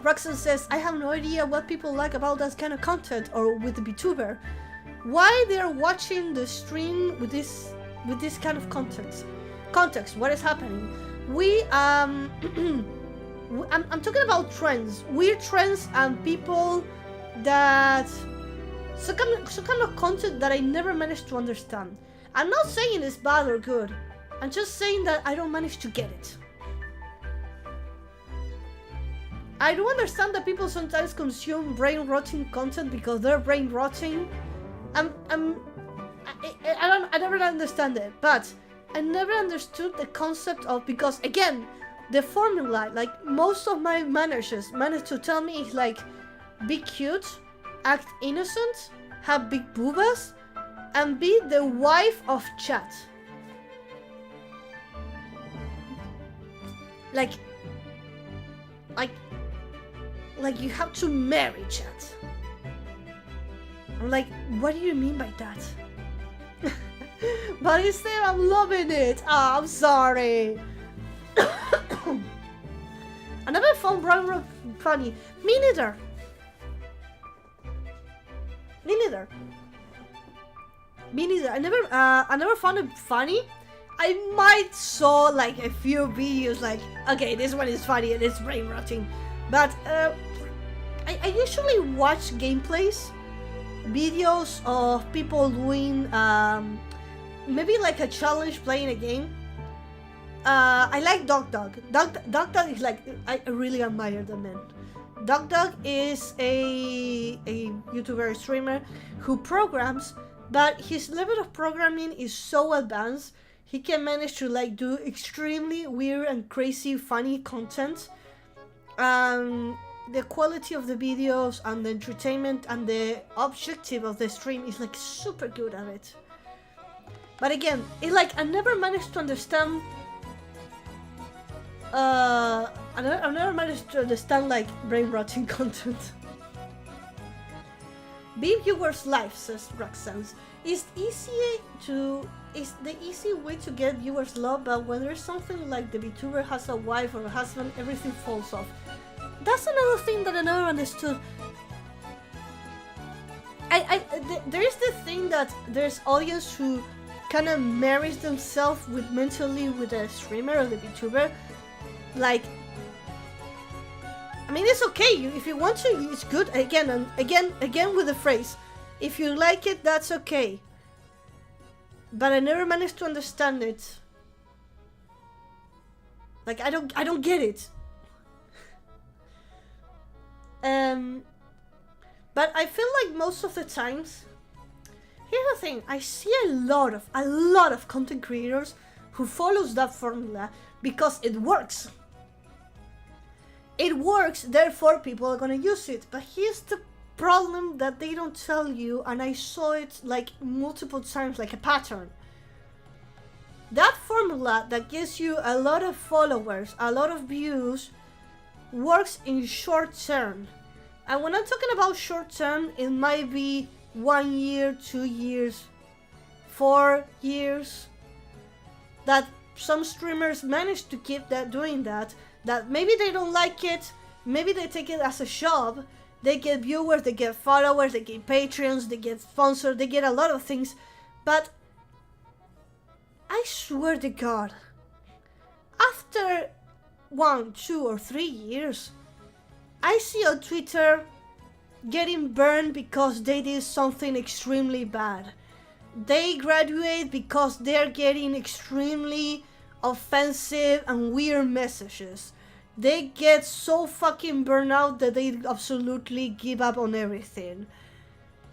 Speaker 1: Roxanne says, I have no idea what people like about that kind of content or with the VTuber. Why they're watching the stream with this kind of context? What is happening? I'm talking about trends, weird trends, and people that some kind of content that I never managed to understand. I'm not saying it's bad or good. I'm just saying that I don't manage to get it. I do understand that people sometimes consume brain-rotting content because they're brain-rotting. I never understand it, but I never understood the concept of, because again, the formula, like most of my managers managed to tell me is like, be cute, act innocent, have big boobas, and be the wife of chat. Like you have to marry chat. I'm like, what do you mean by that? But instead, I'm loving it. Oh, I'm sorry. I never found Brown funny. Me neither. I never found it funny. I might saw like a few videos like, okay, this one is funny and it's brain rotting. But I usually watch gameplays, videos of people doing maybe like a challenge playing a game. I like Dog. Dog is like, I really admire the man. Dog is a YouTuber streamer who programs, but his level of programming is so advanced. He can manage to like do extremely weird and crazy funny content. the quality of the videos and the entertainment and the objective of the stream is like super good at it. But again, it like I never managed to understand. I never managed to understand like brain rotting content. Be viewers' life, says Roxanne. Is the easy way to get viewers' love, but when there's something like the VTuber has a wife or a husband, everything falls off. That's another thing that I never understood. There is the thing that there's audience who kind of marries themselves with mentally with a streamer or the VTuber. Like, I mean, it's okay. If you want to, it's good. Again and again with the phrase, if you like it, that's okay. But I never managed to understand it. Like, I don't get it. But I feel like most of the times, here's the thing: I see a lot of content creators who follows that formula because it works. It works, therefore people are gonna use it. But here's the problem that they don't tell you, and I saw it like multiple times, like a pattern. That formula that gives you a lot of followers, a lot of views, works in short term. And when I'm talking about short term, it might be 1 year, 2 years, 4 years. That some streamers manage to keep doing that. That maybe they don't like it, maybe they take it as a job, they get viewers, they get followers, they get Patreons, they get sponsors, they get a lot of things, but I swear to God, after 1, 2 or 3 years, I see on Twitter getting burned because they did something extremely bad. They graduate because they're getting extremely offensive and weird messages. They get so fucking burned out that they absolutely give up on everything.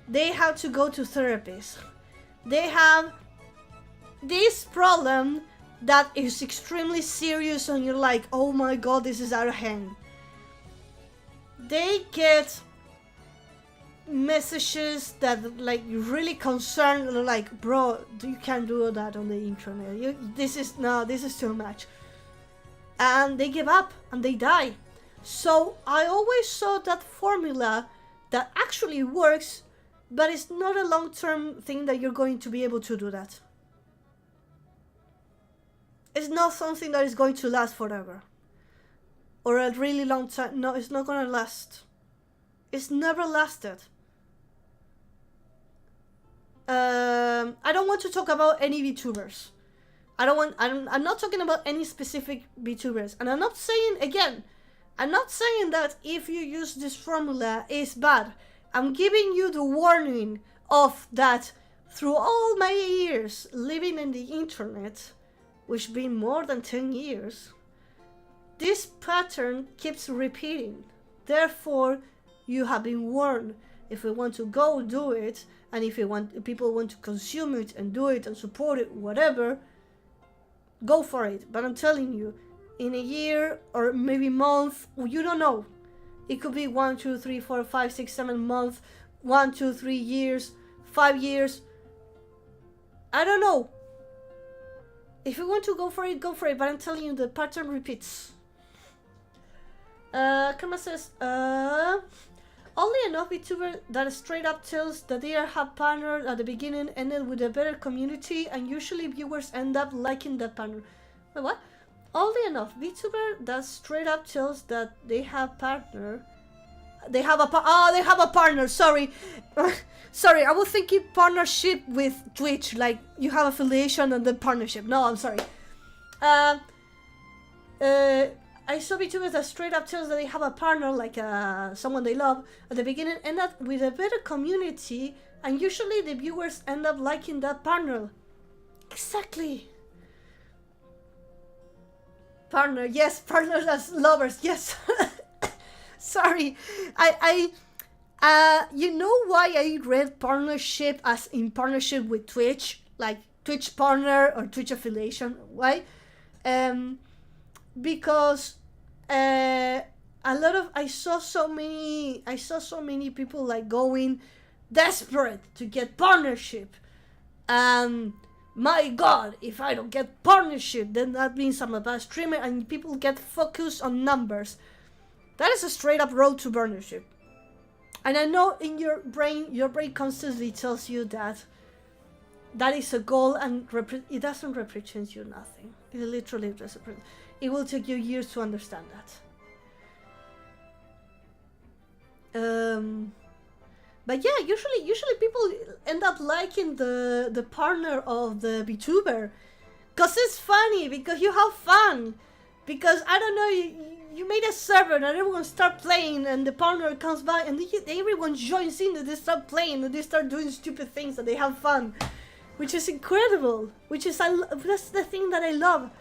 Speaker 1: They have to go to therapists. They have this problem that is extremely serious and you're like, oh my god, this is out of hand. They get messages that like really concerned, like, bro, you can't do that on the internet. This is too much. And they give up and they die. So I always saw that formula that actually works, but it's not a long-term thing that you're going to be able to do that. It's not something that is going to last forever. Or a really long time. No, it's not gonna last. It's never lasted. I don't want to talk about any VTubers. I'm not talking about any specific VTubers. And I'm not saying that if you use this formula is bad. I'm giving you the warning of that through all my years living in the internet, which been more than 10 years, this pattern keeps repeating. Therefore, you have been warned. If you want to go, do it. And if people want to consume it and do it and support it, whatever, go for it. But I'm telling you, in a year or maybe month, you don't know. It could be 1, 2, 3, 4, 5, 6, 7 months, 1, 2, 3 years, 5 years. I don't know. If you want to go for it, go for it. But I'm telling you, the pattern repeats. Karma says, oddly enough, VTuber that straight up tells that they have partnered at the beginning ended with a better community, and usually viewers end up liking that partner. Wait, what? Oddly enough, VTuber that straight up tells that they have partner. They have a partner. Sorry, sorry. I was thinking partnership with Twitch, like you have affiliation and then partnership. No, I'm sorry. I saw VTubers that straight up tells that they have a partner, like someone they love, at the beginning, end up with a better community, and usually the viewers end up liking that partner. Exactly. Partner, yes, partners as lovers, yes. Sorry, you know why I read partnership as in partnership with Twitch, like Twitch partner or Twitch affiliation? Why? Because I saw so many people like going desperate to get partnership. My god, if I don't get partnership, then that means I'm a bad streamer, and people get focused on numbers. That is a straight up road to partnership. And I know in your brain constantly tells you that that is a goal, and it doesn't represent you nothing. It literally doesn't. It will take you years to understand that. But yeah, usually people end up liking the partner of the VTuber, cause it's funny, because you have fun, because I don't know, you made a server and everyone start playing, and the partner comes by and everyone joins in and they start playing and they start doing stupid things and they have fun, which is incredible. That's the thing that I love.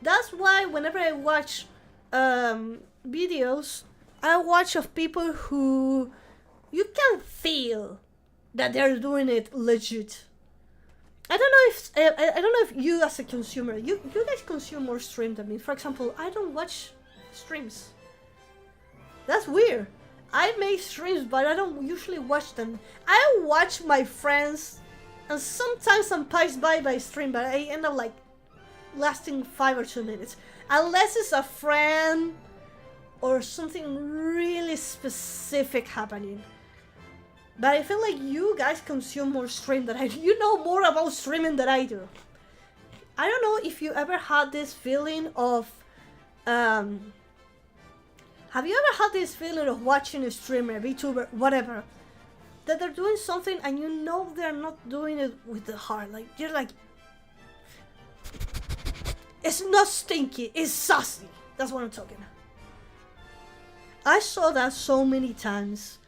Speaker 1: That's why whenever I watch videos, I watch of people who you can feel that they're doing it legit. I don't know if you as a consumer, you guys consume more stream than me. For example, I don't watch streams. That's weird. I make streams, but I don't usually watch them. I watch my friends, and sometimes I'm passed by stream, but I end up like lasting 5 or 2 minutes, unless it's a friend or something really specific happening. But I feel like you guys consume more stream than I do. You know more about streaming than I do. I don't know if you ever had this feeling of have you ever had this feeling of watching a streamer, VTuber, whatever, that they're doing something and you know they're not doing it with the heart? Like, you're like, it's not stinky, it's saucy. That's what I'm talking. I saw that so many times,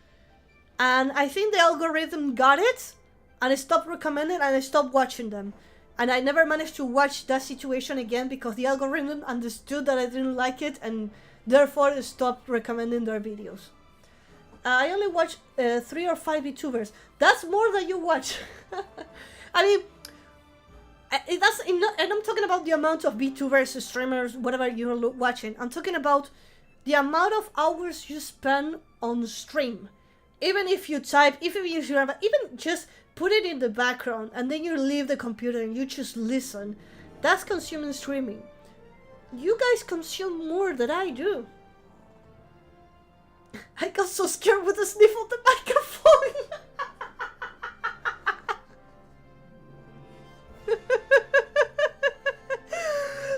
Speaker 1: and I think the algorithm got it, and I stopped recommending and I stopped watching them. And I never managed to watch that situation again because the algorithm understood that I didn't like it, and therefore it stopped recommending their videos. I only watch 3 or 5 VTubers. That's more than you watch. I mean, and I'm talking about the amount of VTubers, streamers, whatever you're watching. I'm talking about the amount of hours you spend on stream. Even if you type, even just put it in the background and then you leave the computer and you just listen. That's consuming streaming. You guys consume more than I do. I got so scared with the sniff of the microphone.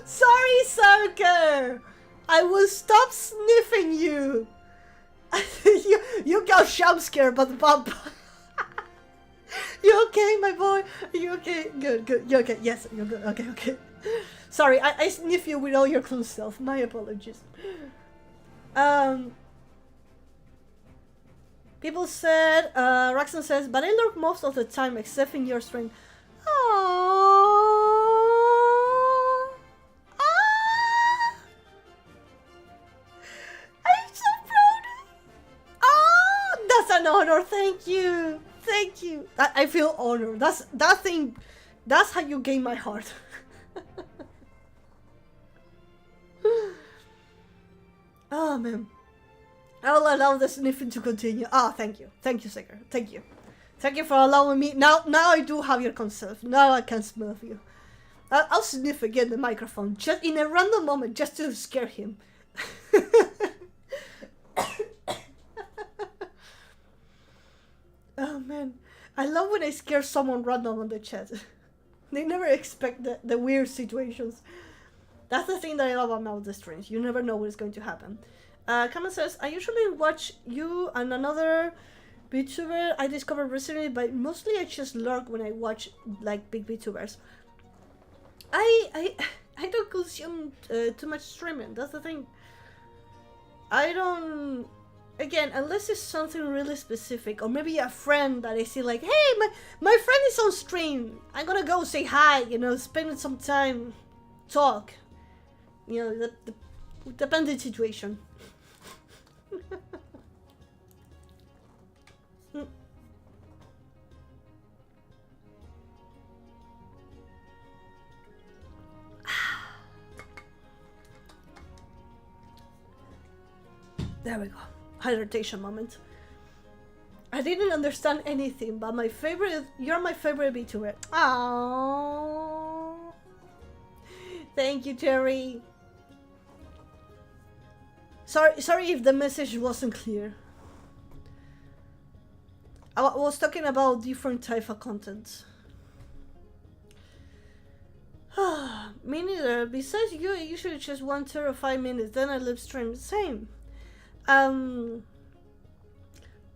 Speaker 1: Sorry, Sarker. I will stop sniffing you. You got jump scared by the bump. You okay, my boy? Are you okay? Good. You okay? Yes, you're good. Okay. Sorry, I sniff you with all your close self. My apologies. People said, Roxanne says, but I lurk most of the time except in your stream. Aww. I'm so proud. Oh, that's an honor. Thank you. I feel honored. That's how you gain my heart. Oh man, I will allow the sniffing to continue. Thank you, Saker. Thank you for allowing me. Now I do have your consent. Now I can smell you. I'll sniff again the microphone just in a random moment, just to scare him. Oh man, I love when I scare someone random on the chat. They never expect the weird situations. That's the thing that I love about the streams. You never know what is going to happen. Kama says, I usually watch you and another VTuber I discovered recently, but mostly I just lurk when I watch like big VTubers. I don't consume too much streaming. That's the thing. I don't. Again, unless it's something really specific, or maybe a friend that I see like, hey, my friend is on stream. I'm gonna go say hi. Spend some time, talk. Depends on the situation. There we go. Hydration moment. I didn't understand anything, but you're my favorite VTuber. Aww. Thank you, Terry. Sorry if the message wasn't clear. I was talking about different type of content. Me neither. Besides you, I usually just 1 or 5 minutes, then I live stream. Same.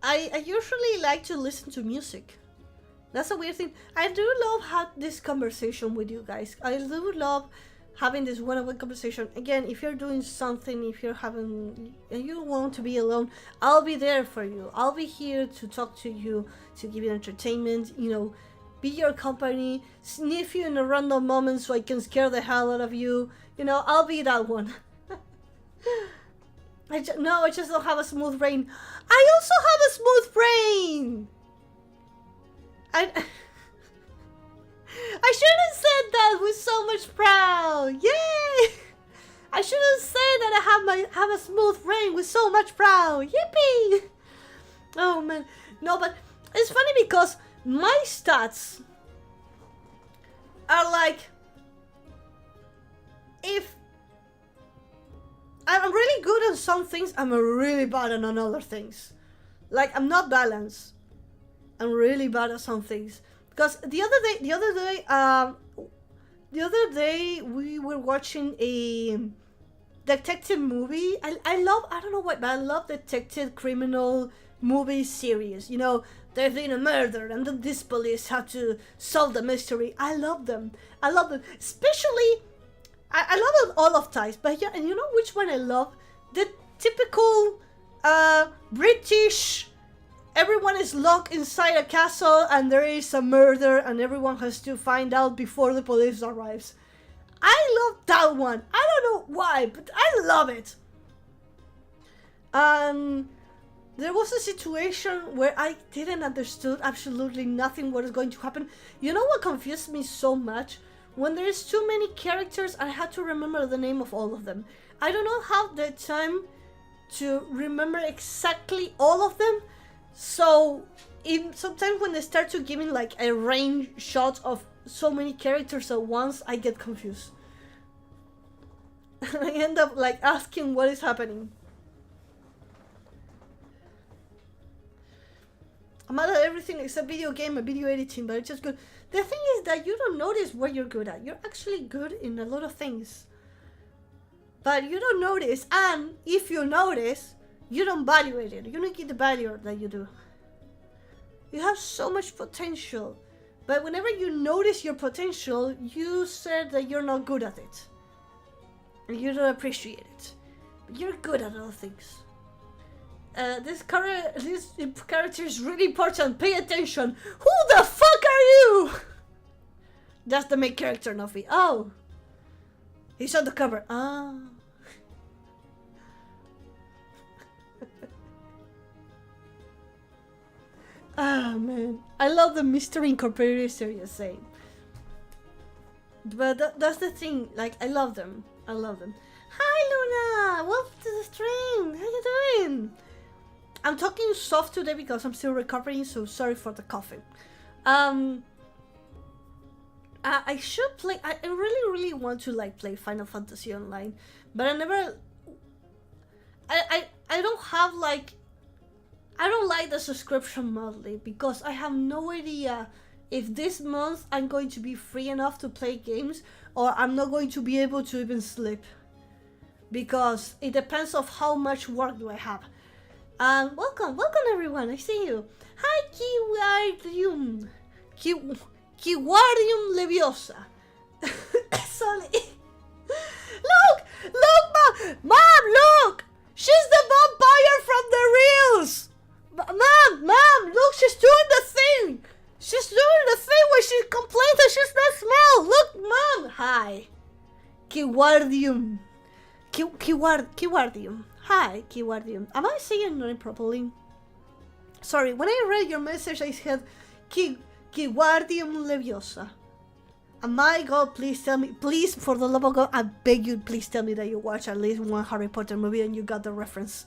Speaker 1: I usually like to listen to music. That's a weird thing. I do love this conversation with you guys. I do love having this one-on-one conversation. Again, if you're doing something, if you're having, and you want to be alone, I'll be there for you. I'll be here to talk to you, to give you entertainment, you know, be your company, sniff you in a random moment so I can scare the hell out of you. You know, I'll be that one. I just don't have a smooth brain. I also have a smooth brain! I should have said that with so much pride. Yay! I should have said that I have a smooth brain with so much pride. Yippee! Oh man, no, but it's funny because my stats are like, if I'm really good on some things, I'm really bad on other things. Like, I'm not balanced. I'm really bad at some things. Because the other day we were watching a detective movie. I don't know why, but I love detective criminal movie series. You know, there's been a murder and then this police have to solve the mystery. I love them. Especially, I love all of types, but yeah, and you know which one I love? The typical British, everyone is locked inside a castle and there is a murder and everyone has to find out before the police arrives. I love that one. I don't know why, but I love it. There was a situation where I didn't understood absolutely nothing what is going to happen. You know what confused me so much? When there's too many characters, I had to remember the name of all of them. I do not have the time to remember exactly all of them. So, sometimes when they start to give me like a range shot of so many characters at once, I get confused. I end up like asking what is happening. I'm mad at everything except video game and video editing, but it's just good. The thing is that you don't notice what you're good at. You're actually good in a lot of things. But you don't notice, and if you notice, you don't evaluate it. You don't get the value that you do. You have so much potential. But whenever you notice your potential, you said that you're not good at it. And you don't appreciate it. But you're good at other things. This character is really important. Pay attention. Who the fuck are you? That's the main character, Nofi. Oh. He's on the cover. Ah. Ah, man. I love the Mystery Incorporated series, same. But that's the thing. Like, I love them. I love them. Hi, Luna. Welcome to the stream. How you doing? I'm talking soft today because I'm still recovering, so sorry for the coughing. I should play. I really want to like play Final Fantasy Online, but I never. I don't have like. I don't like the subscription monthly because I have no idea if this month I'm going to be free enough to play games or I'm not going to be able to even sleep, because it depends on how much work do I have. Welcome everyone, I see you. Hi, Kiwardium Leviosa. Sorry. Look, Mom, look! She's the vampire from the reels! Mom, look, she's doing the thing! She's doing the thing where she complains that she's not smell! Look, Mom! Hi. Kiwardium. Kiwardium. Hi, Kiwardium. Am I saying your name properly? Sorry, when I read your message, I said Kiwardium Leviosa. And my God, please tell me, please, for the love of God, I beg you, please tell me that you watch at least one Harry Potter movie and you got the reference.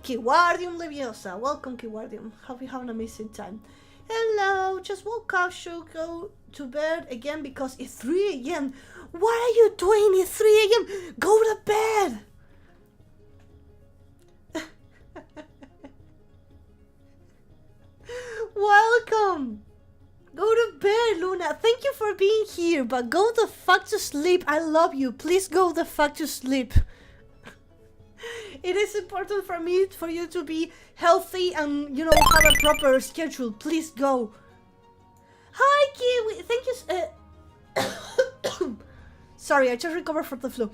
Speaker 1: Kiwardium Leviosa. Welcome, Kiwardium. Hope you have an amazing time. Hello, just woke up, should go to bed again because it's 3 a.m. What are you doing? It's 3 a.m. Go to bed. Welcome. Go to bed, Luna. Thank you for being here, but go the fuck to sleep. I love you. Please go the fuck to sleep. It is important for me, for you to be healthy and, you know, have a proper schedule. Please go. Hi, Kiwi. Thank you. Sorry, I just recovered from the flu.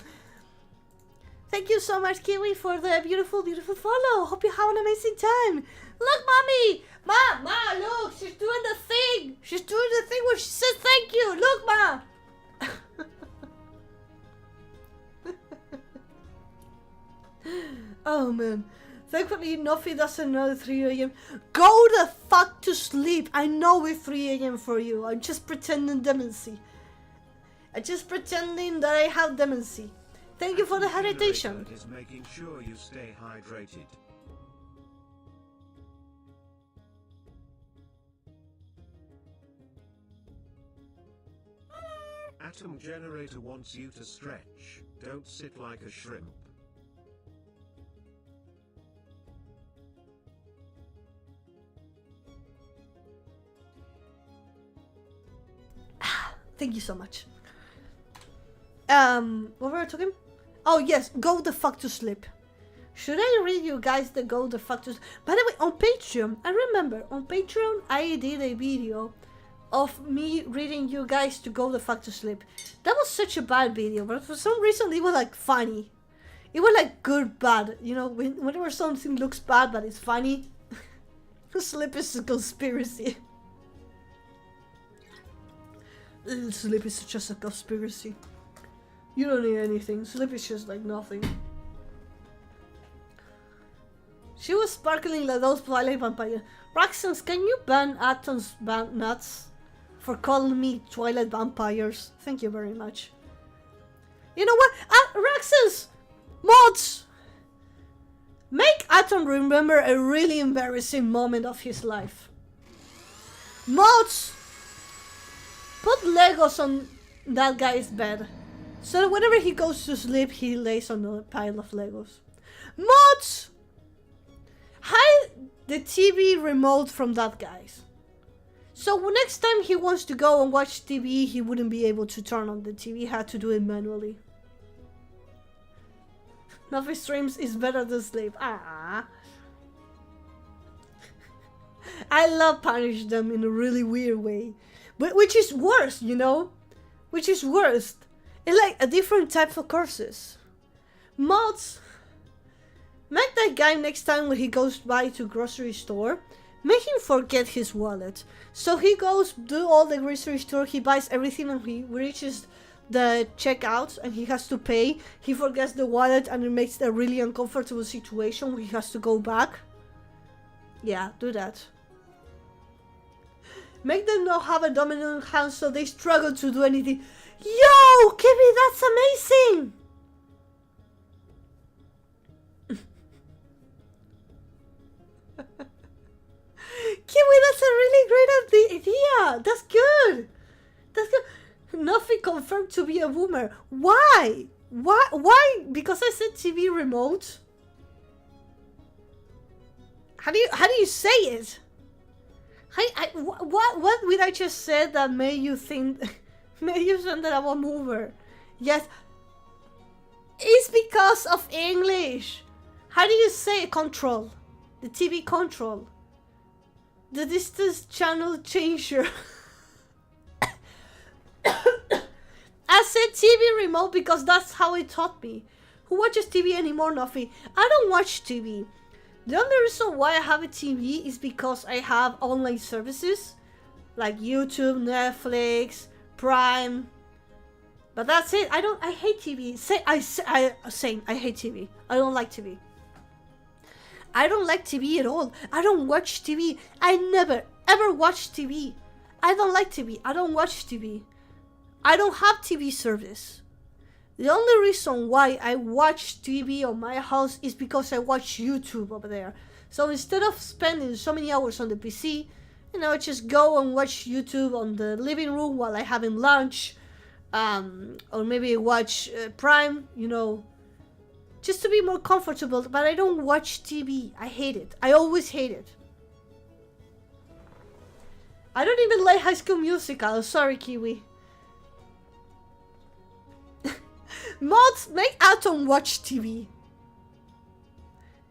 Speaker 1: Thank you so much, Kiwi, for the beautiful, beautiful follow. Hope you have an amazing time. Look, mommy. Ma, look. She's doing the thing. She's doing the thing where she says thank you. Look, ma. Oh man, thankfully Nofi doesn't know 3 a.m. Go the fuck to sleep. I know it's 3 a.m. for you. I'm just pretending demency. I'm just pretending that I have demency. Thank you for the hydration.
Speaker 2: Is making sure you stay hydrated. Atom generator wants you to stretch. Don't sit like a shrimp.
Speaker 1: Thank you so much. What were we talking? Oh yes, go the fuck to sleep. Should I read you guys the go the fuck to sleep? By the way, on Patreon, I remember on Patreon I did a video of me reading you guys to go the fuck to sleep. That was such a bad video, but for some reason it was like funny. It was like good bad, you know, whenever something looks bad but it's funny. Sleep is a conspiracy. Sleep is just a conspiracy. You don't need anything. Sleep is just like nothing. She was sparkling like those Twilight vampires. Raxons, can you ban Atom's nuts for calling me Twilight vampires? Thank you very much. You know what? Raxons! Mods! Make Atom remember a really embarrassing moment of his life. Mods! Put Legos on that guy's bed, so that whenever he goes to sleep, he lays on a pile of Legos. Mods! Hide the TV remote from that guy. So next time he wants to go and watch TV, he wouldn't be able to turn on the TV. He had to do it manually. Nothing streams is better than sleep. Ah. I love punish them in a really weird way. But which is worse, you know? Which is worse. It's like a different type of curses. Mods, make that guy next time when he goes by to grocery store, make him forget his wallet. So he goes do all the grocery store, he buys everything and he reaches the checkout and he has to pay. He forgets the wallet and it makes a really uncomfortable situation where he has to go back. Yeah, do that. Make them not have a dominant hand so they struggle to do anything. Yo, Kimmy, that's amazing! Kiwi, that's a really great idea. That's good. That's good. Nothing confirmed to be a boomer. Why? Why? Because I said TV remote. How do you say it? What did I just say that made you think? Made you think that I'm a mover? Yes. It's because of English. How do you say control? The TV control. The distance channel changer. I said TV remote because that's how it taught me. Who watches TV anymore? Nothing. I don't watch TV. The only reason why I have a TV is because I have online services like YouTube, Netflix, Prime. But that's it. I hate TV. I hate TV. I don't like TV. I don't like TV at all. I don't watch TV. I never ever watch TV. I don't like TV. I don't watch TV. I don't have TV service. The only reason why I watch TV on my house is because I watch YouTube over there. So instead of spending so many hours on the PC, you know, just go and watch YouTube on the living room while I'm having lunch, or maybe watch Prime, you know, just to be more comfortable. But I don't watch TV. I hate it. I always hate it. I don't even like High School Musical. Sorry, Kiwi. Mods, make Atom watch TV.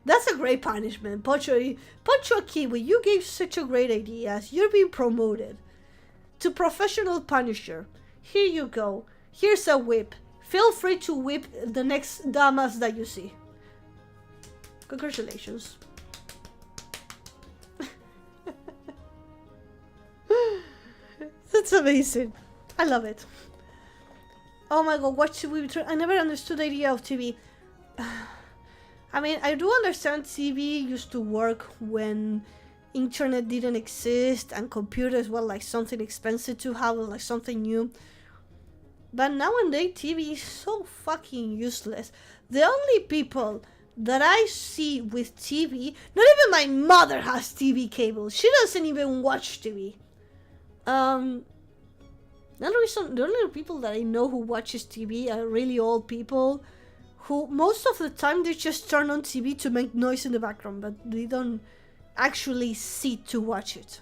Speaker 1: That's a great punishment. Poncho Kiwi, you gave such a great idea. You're being promoted to professional punisher. Here you go. Here's a whip. Feel free to whip the next damas that you see. Congratulations. That's amazing. I love it. Oh my god, what should we be I never understood the idea of TV. I mean, I do understand TV used to work when internet didn't exist and computers were like something expensive to have, like something new. But nowadays TV is so fucking useless. The only people that I see with TV, not even my mother has TV cable. She doesn't even watch TV. The only people that I know who watches TV are really old people who most of the time they just turn on TV to make noise in the background, but they don't actually sit to watch it.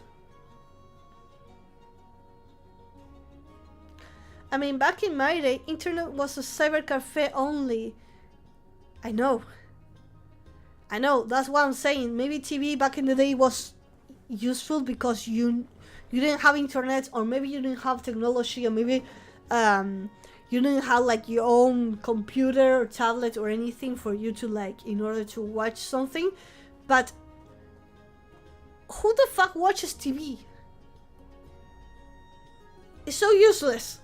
Speaker 1: I mean, back in my day, internet was a cyber cafe only. I know, that's what I'm saying. Maybe TV back in the day was useful because you didn't have internet, or maybe you didn't have technology, or maybe you didn't have like your own computer or tablet or anything for you to like in order to watch something. But who the fuck watches TV? It's so useless.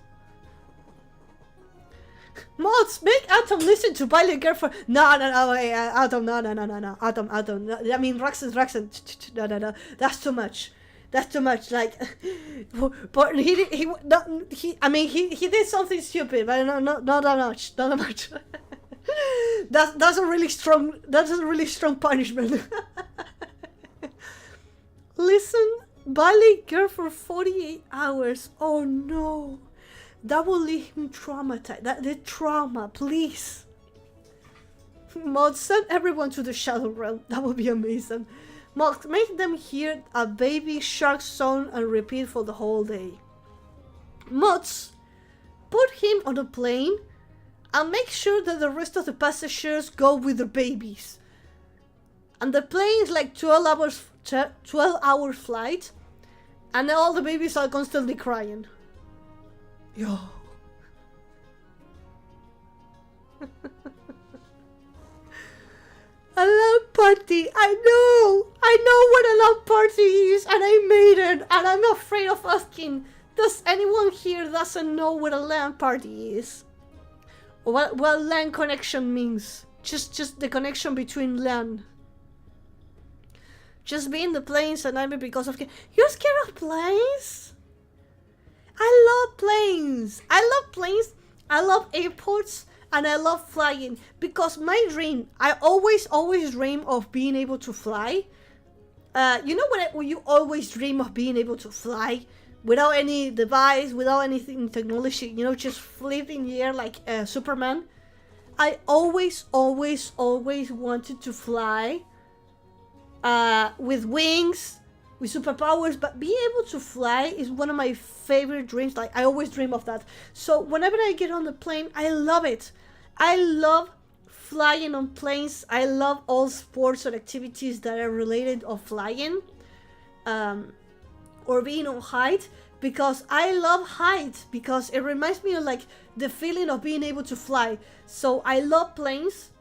Speaker 1: Mods, make Atom listen to Violent Girlfriend. No, wait, Atom, no, Atom, no, I mean, Roxanne, no, that's too much. That's too much. Like, but he did something stupid, but not that much. That's a really strong punishment. Listen, Violent Girl for 48 hours. Oh no. That will leave him traumatized. The trauma, please. Mod, send everyone to the Shadow Realm. That would be amazing. Mod, make them hear a baby shark song and repeat for the whole day. Mods, put him on a plane and make sure that the rest of the passengers go with their babies. And the plane is like 12-hour flight, and all the babies are constantly crying. Yo. A LAN party. I know what a LAN party is, and I made it, and I'm afraid of asking. Does anyone here doesn't know what a LAN party is? What LAN connection means? Just the connection between LAN. Just be in the planes and I'm because of. You're scared of planes? I love planes. I love airports, and I love flying because my dream. I always dream of being able to fly. You know when you always dream of being able to fly without any device, without anything technology. You know, just flit in the air like Superman. I always wanted to fly with wings, with superpowers, but being able to fly is one of my favorite dreams. Like, I always dream of that. So whenever I get on the plane, I love it. I love flying on planes. I love all sports or activities that are related of flying, or being on height, because I love height, because it reminds me of like the feeling of being able to fly. So I love planes.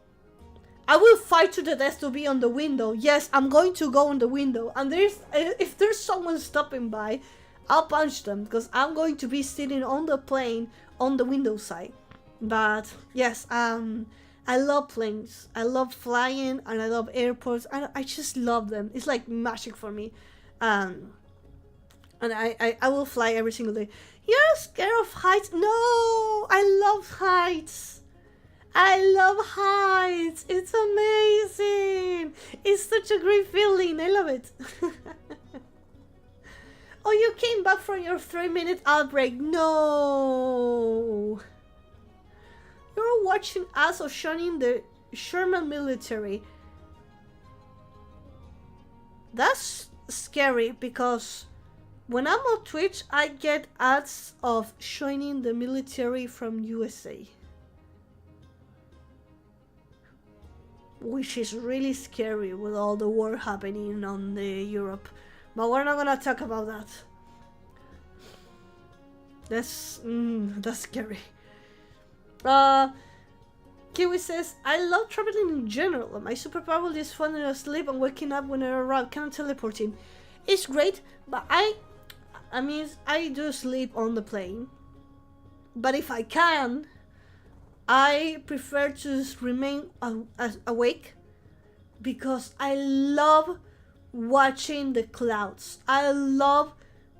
Speaker 1: I will fight to the death to be on the window. Yes, I'm going to go on the window. And if there's someone stopping by, I'll punch them, because I'm going to be sitting on the plane on the window side. But yes, I love planes. I love flying, and I love airports. I just love them. It's like magic for me. And I will fly every single day. You're scared of heights? No, I love heights. I love heights. It's amazing. It's such a great feeling. I love it. Oh, you came back from your 3-minute outbreak. No. You're watching us auctioning the Sherman military. That's scary because when I'm on Twitch, I get ads of joining the military from USA. Which is really scary with all the war happening on the Europe. But we're not gonna talk about that. That's scary. Kiwi says, I love traveling in general. My superpower is falling asleep and waking up when I arrive. Cannot teleporting. It's great, but I mean, I do sleep on the plane. But if I can, I prefer to remain awake because I love watching the clouds. I love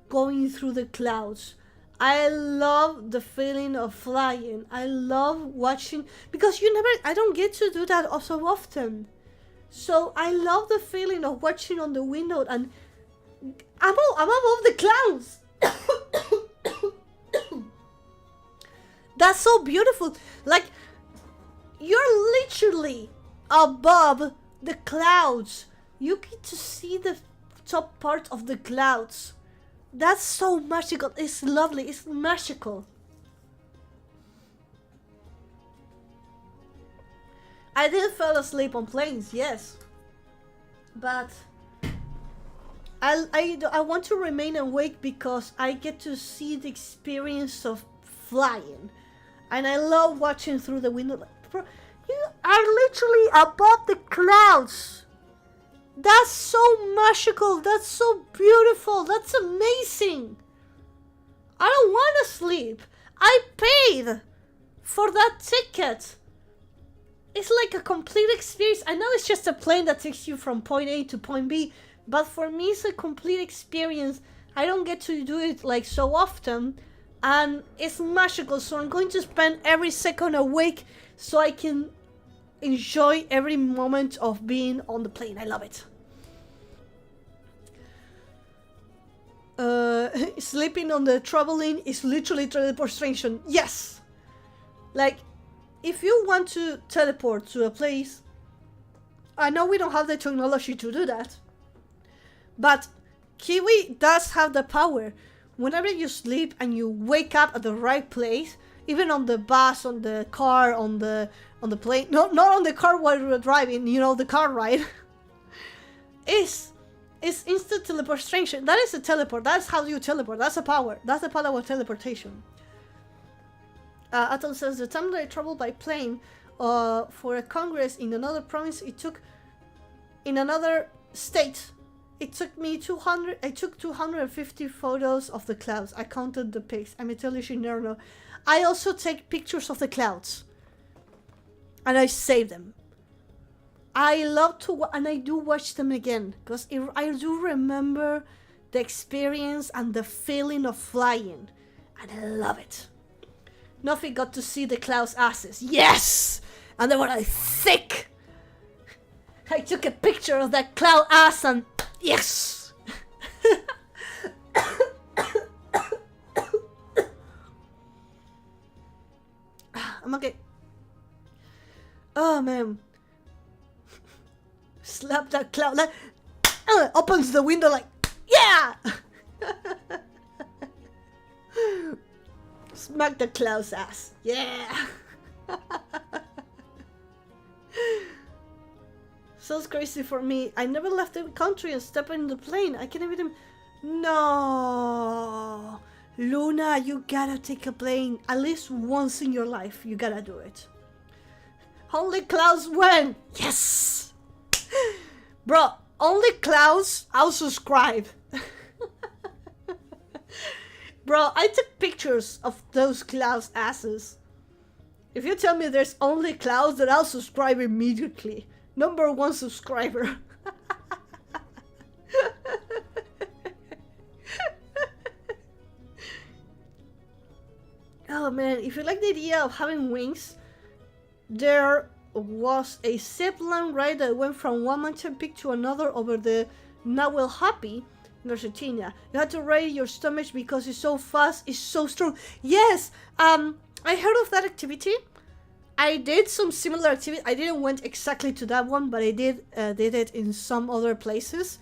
Speaker 1: going through the clouds. I love the feeling of flying. I love watching because I don't get to do that so often. So I love the feeling of watching on the window and I'm above the clouds. That's so beautiful. Like, you're literally above the clouds. You get to see the top part of the clouds. That's so magical. It's lovely. It's magical. I did fall asleep on planes, yes. But I want to remain awake because I get to see the experience of flying. And I love watching through the window. Bro, you are literally above the clouds. That's so magical. That's so beautiful. That's amazing. I don't want to sleep. I paid for that ticket. It's like a complete experience. I know it's just a plane that takes you from point A to point B, but for me it's a complete experience. I don't get to do it like so often, and it's magical. So I'm going to spend every second awake so I can enjoy every moment of being on the plane. I love it. Sleeping on the traveling is literally teleportation. Yes! Like, if you want to teleport to a place, I know we don't have the technology to do that, but Kiwi does have the power. Whenever you sleep and you wake up at the right place, even on the bus, on the car, on the plane, not on the car while you're driving, you know, the car ride, it's instant teleportation. That is a teleport. That's how you teleport. That's a power. That's the power of teleportation. Atom says, the time that I traveled by plane for a congress in another province, in another state, it took me 200, I took 250 photos of the clouds. I counted the pics. I'm a television. I also take pictures of the clouds. And I save them. I love to, and I do watch them again. Because I do remember the experience and the feeling of flying. And I love it. Nothing got to see the clouds' asses. Yes! And they were like thick. I took a picture of that cloud ass and yes! I'm okay. Oh man. Slap that cloud. Like, opens the window like, yeah! Smack the cloud's ass. Yeah! Sounds crazy for me. I never left the country and stepped in the plane. I can't even... No! Luna, you gotta take a plane. At least once in your life. You gotta do it. Only clouds when? Yes! Bro, only clouds, I'll subscribe. Bro, I took pictures of those clouds' asses. If you tell me there's only clouds, then I'll subscribe immediately. #1 subscriber. Oh man, if you like the idea of having wings, there was a zipline ride that went from one mountain peak to another over the Nawel Happy in Argentina. You had to ride your stomach because it's so fast, it's so strong. Yes, I heard of that activity. I did some similar activity. I didn't went exactly to that one, but I did it in some other places.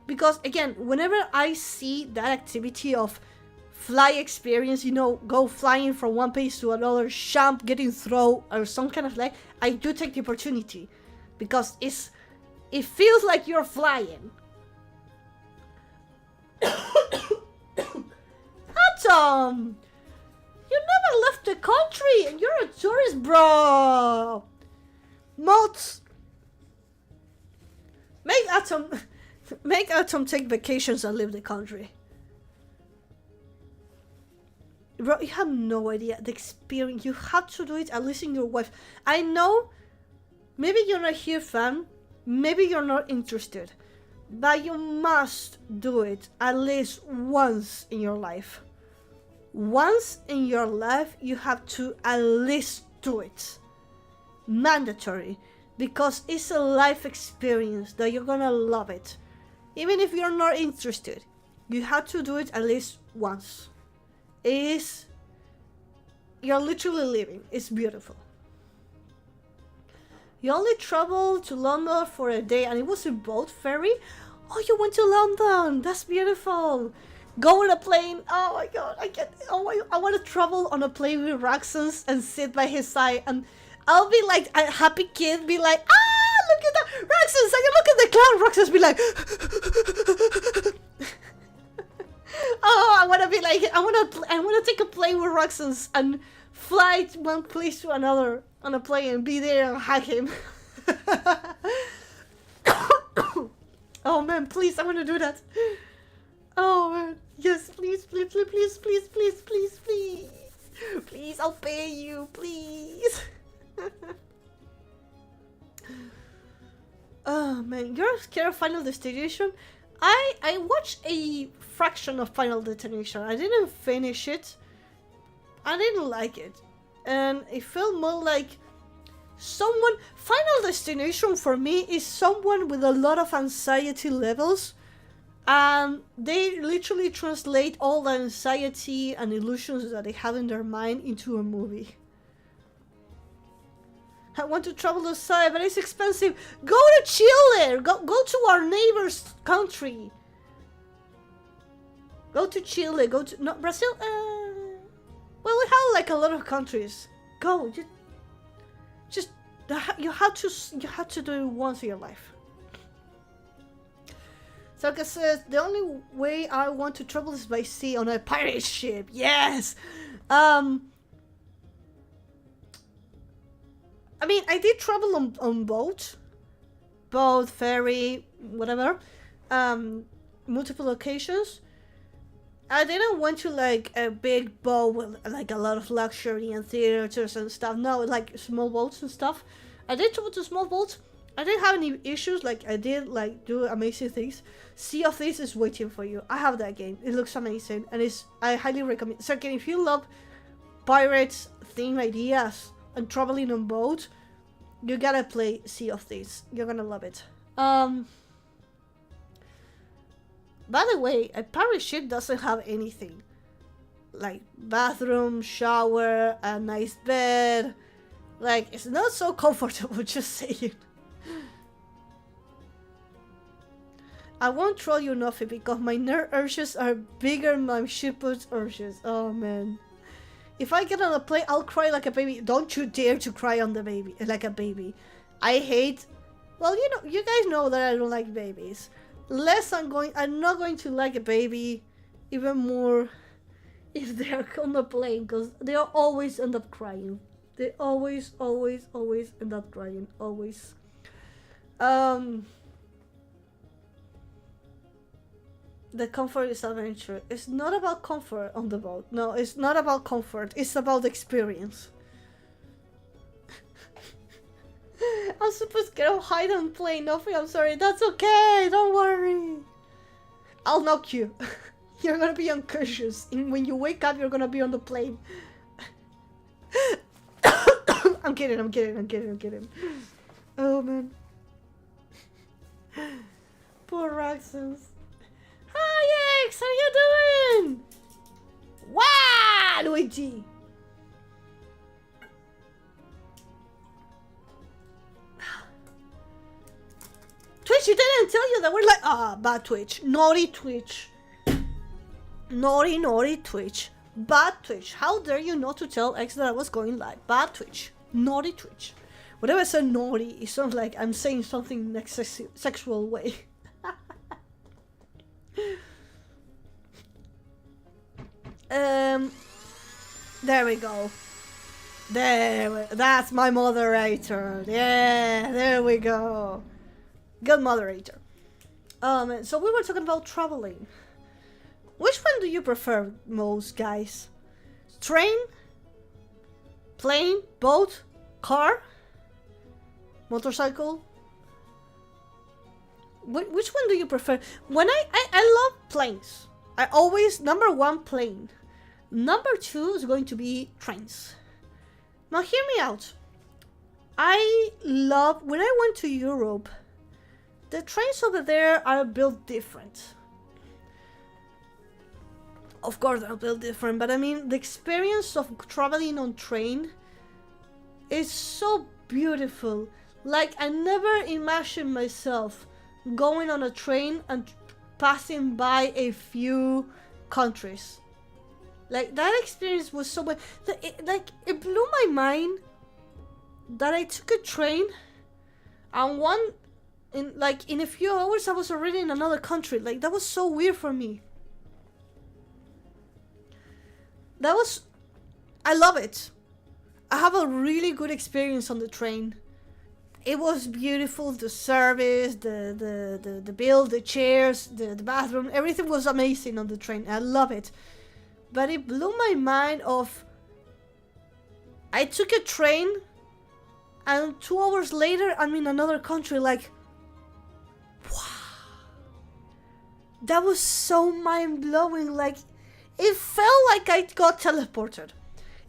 Speaker 1: Because again, whenever I see that activity of fly experience, you know, go flying from one place to another, jump, getting thrown, or some kind of like, I do take the opportunity because it feels like you're flying. Atom, you never left the country and you're a tourist, bro. Mods, make Atom take vacations and leave the country. Bro, you have no idea the experience. You have to do it at least in your wife. I know, maybe you're not here, fam. Maybe you're not interested. But you must do it at least once in your life. Once in your life, you have to at least do it. Mandatory. Because it's a life experience that you're gonna love it. Even if you're not interested, you have to do it at least once. You're literally living. It's beautiful. You only traveled to London for a day and it was a boat ferry? Oh, you went to London. That's beautiful. Go on a plane. Oh my god, I want to travel on a plane with Roxanne and sit by his side, and I'll be like a happy kid, be like, ah, look at that, Roxanne, I can look at the cloud. Roxanne be like, oh, I want to be like, I want to take a plane with Roxanne and fly to one place to another on a plane and be there and hug him. Oh man, please, I want to do that. Oh man, yes, please, please, please, please, please, please, please, please, please, I'll pay you, please. Oh man, you're scared of Final Destination? I watched a fraction of Final Destination. I didn't finish it. I didn't like it, and it felt more like someone. Final Destination for me is someone with a lot of anxiety levels, and they literally translate all the anxiety and illusions that they have in their mind into a movie. I want to travel outside, but it's expensive. Go to Chile. Go to our neighbor's country. Go to Chile. Go to Brazil. Well, we have like a lot of countries. Go. Just you have to do it once in your life. Saka says the only way I want to travel is by sea on a pirate ship. Yes. I mean, I did travel on boat, ferry, whatever, multiple occasions. I didn't went to like a big boat with like a lot of luxury and theaters and stuff. No, like small boats and stuff. I did travel to small boats. I didn't have any issues. Like I did like do amazing things. Sea of Thieves is waiting for you. I have that game. It looks amazing, and I highly recommend. So again, if you love pirates theme ideas and traveling on boat, you gotta play Sea of Thieves. You're gonna love it. By the way, a pirate ship doesn't have anything like bathroom, shower, a nice bed. Like, it's not so comfortable, just saying. I won't troll you nothing because my nerd urges are bigger than my shipper's urges. Oh man. If I get on a plane, I'll cry like a baby. Don't you dare to cry on the baby, like a baby. I hate, well, you know, you guys know that I don't like babies. I'm not going to like a baby even more if they're on the plane, because they always end up crying. They always end up crying. Always. The comfort is adventure. It's not about comfort on the boat. No, it's not about comfort. It's about experience. I'm super scared of hide and play. Nothing, I'm sorry. That's okay. Don't worry. I'll knock you. You're gonna be unconscious. And when you wake up, you're gonna be on the plane. I'm I'm kidding. Oh man. Poor Raxus. Hi X, how you doing? Wow, Luigi. Twitch, you didn't tell you that we're like, bad Twitch, naughty Twitch. Naughty Twitch. Bad Twitch. How dare you not to tell X that I was going live? Bad Twitch. Naughty Twitch. Whenever I say naughty, it sounds like I'm saying something in a sexual way. There we go. That's my moderator. Yeah, there we go. Good moderator. So we were talking about traveling. Which one do you prefer most, guys? Train? Plane? Boat? Car? Motorcycle? Which one do you prefer? When I love planes. I always, number one, plane. Number two is going to be trains. Now hear me out. I love, when I went to Europe, the trains over there are built different. Of course they're built different, but I mean the experience of traveling on train is so beautiful. Like I never imagined myself going on a train and passing by a few countries. Like that experience was so much, it blew my mind that I took a train and in a few hours I was already in another country. Like that was so weird for me. I love it. I have a really good experience on the train. It was beautiful, the service, the bill, the chairs, the bathroom, everything was amazing on the train. I love it. But it blew my mind of, I took a train and 2 hours later I'm in another country. Like, wow. That was so mind-blowing. Like, it felt like I got teleported.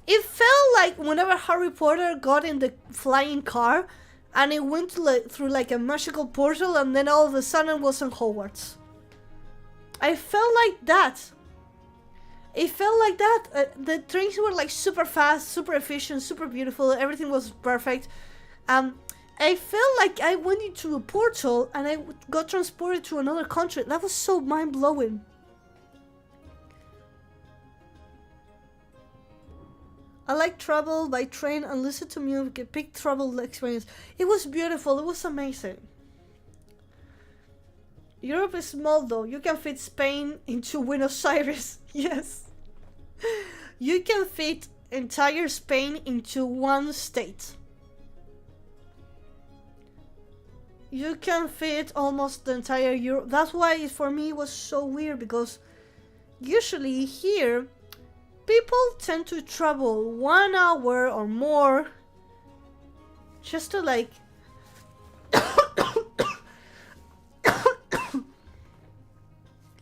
Speaker 1: It felt like whenever Harry Potter got in the flying car and it went through like a magical portal and then all of a sudden it was in Hogwarts. I felt like that. It felt like that. The trains were like super fast, super efficient, super beautiful. Everything was perfect. I felt like I went into a portal and I got transported to another country. That was so mind-blowing. I like travel by train and listen to music, a big travel experience. It was beautiful, it was amazing. Europe is small though, you can fit Spain into Buenos Aires, yes. You can fit entire Spain into one state. You can fit almost the entire Europe. That's why for me it was so weird, because usually here, people tend to travel 1 hour or more just to like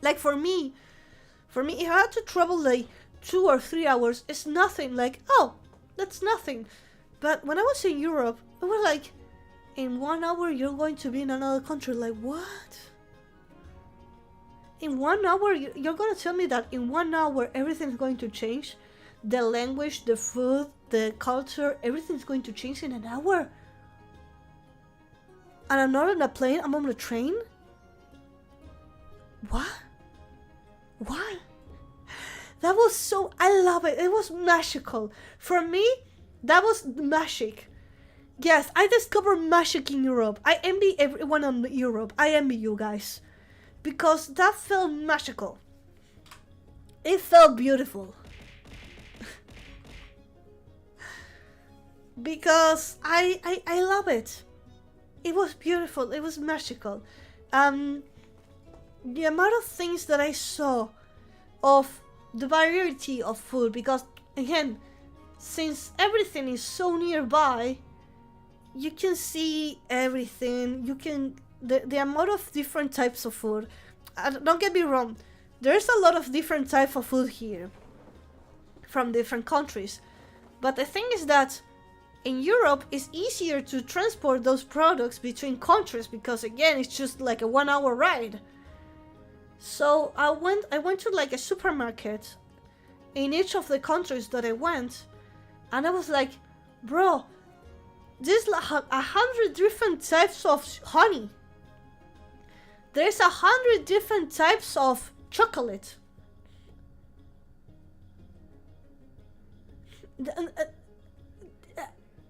Speaker 1: like for me if I had to travel like 2 or 3 hours, it's nothing. Like, oh, that's nothing. But when I was in Europe, it was like, in 1 hour you're going to be in another country. Like, what? In 1 hour, you're gonna tell me that in 1 hour everything's going to change? The language, the food, the culture, everything's going to change in an hour? And I'm not on a plane, I'm on a train? What? What? That was so, I love it. It was magical. For me, that was magic. Yes, I discovered magic in Europe. I envy everyone in Europe. I envy you guys. Because that felt magical. It felt beautiful. Because I love it. It was beautiful. It was magical. The amount of things that I saw, of the variety of food, because again, since everything is so nearby, you can see everything. You can the amount of different types of food. Don't get me wrong, there's a lot of different types of food here from different countries, but the thing is that in Europe, it's easier to transport those products between countries because again, it's just like a 1 hour ride. So I went to like a supermarket in each of the countries that I went, and I was like, bro, there's like 100 different types of honey. There's 100 different types of chocolate.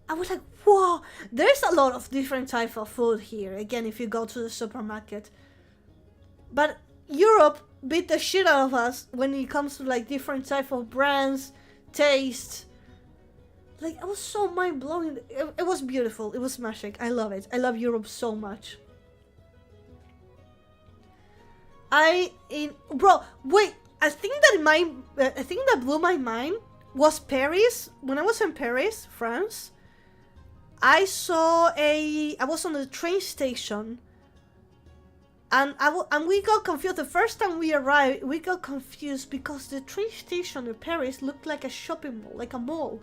Speaker 1: I was like, whoa, there's a lot of different types of food here, again, if you go to the supermarket. But Europe beat the shit out of us when it comes to like different type of brands, taste. Like, it was so mind-blowing. It was beautiful. It was magic. I love it. I love Europe so much. Bro, wait, I think that blew my mind was Paris. When I was in Paris, France, I was on the train station, and we got confused. The first time we arrived, we got confused because the train station in Paris looked like a shopping mall, like a mall.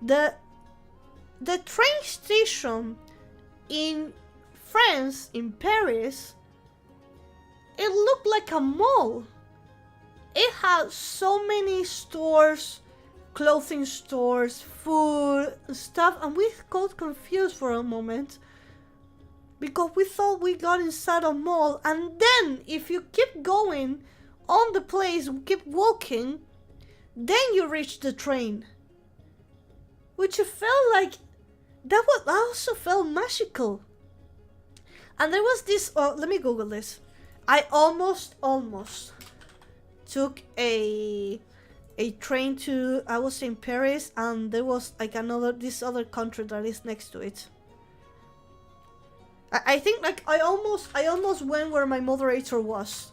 Speaker 1: The train station in France, in Paris, it looked like a mall. It had so many stores, clothing stores, food, stuff, and we got confused for a moment because we thought we got inside a mall. And then if you keep going on the place, keep walking, then you reach the train, which felt like that also felt magical. And there was this, let me Google this. I almost took a train to, I was in Paris, and there was like this other country that is next to it. I think like I almost went where my moderator was.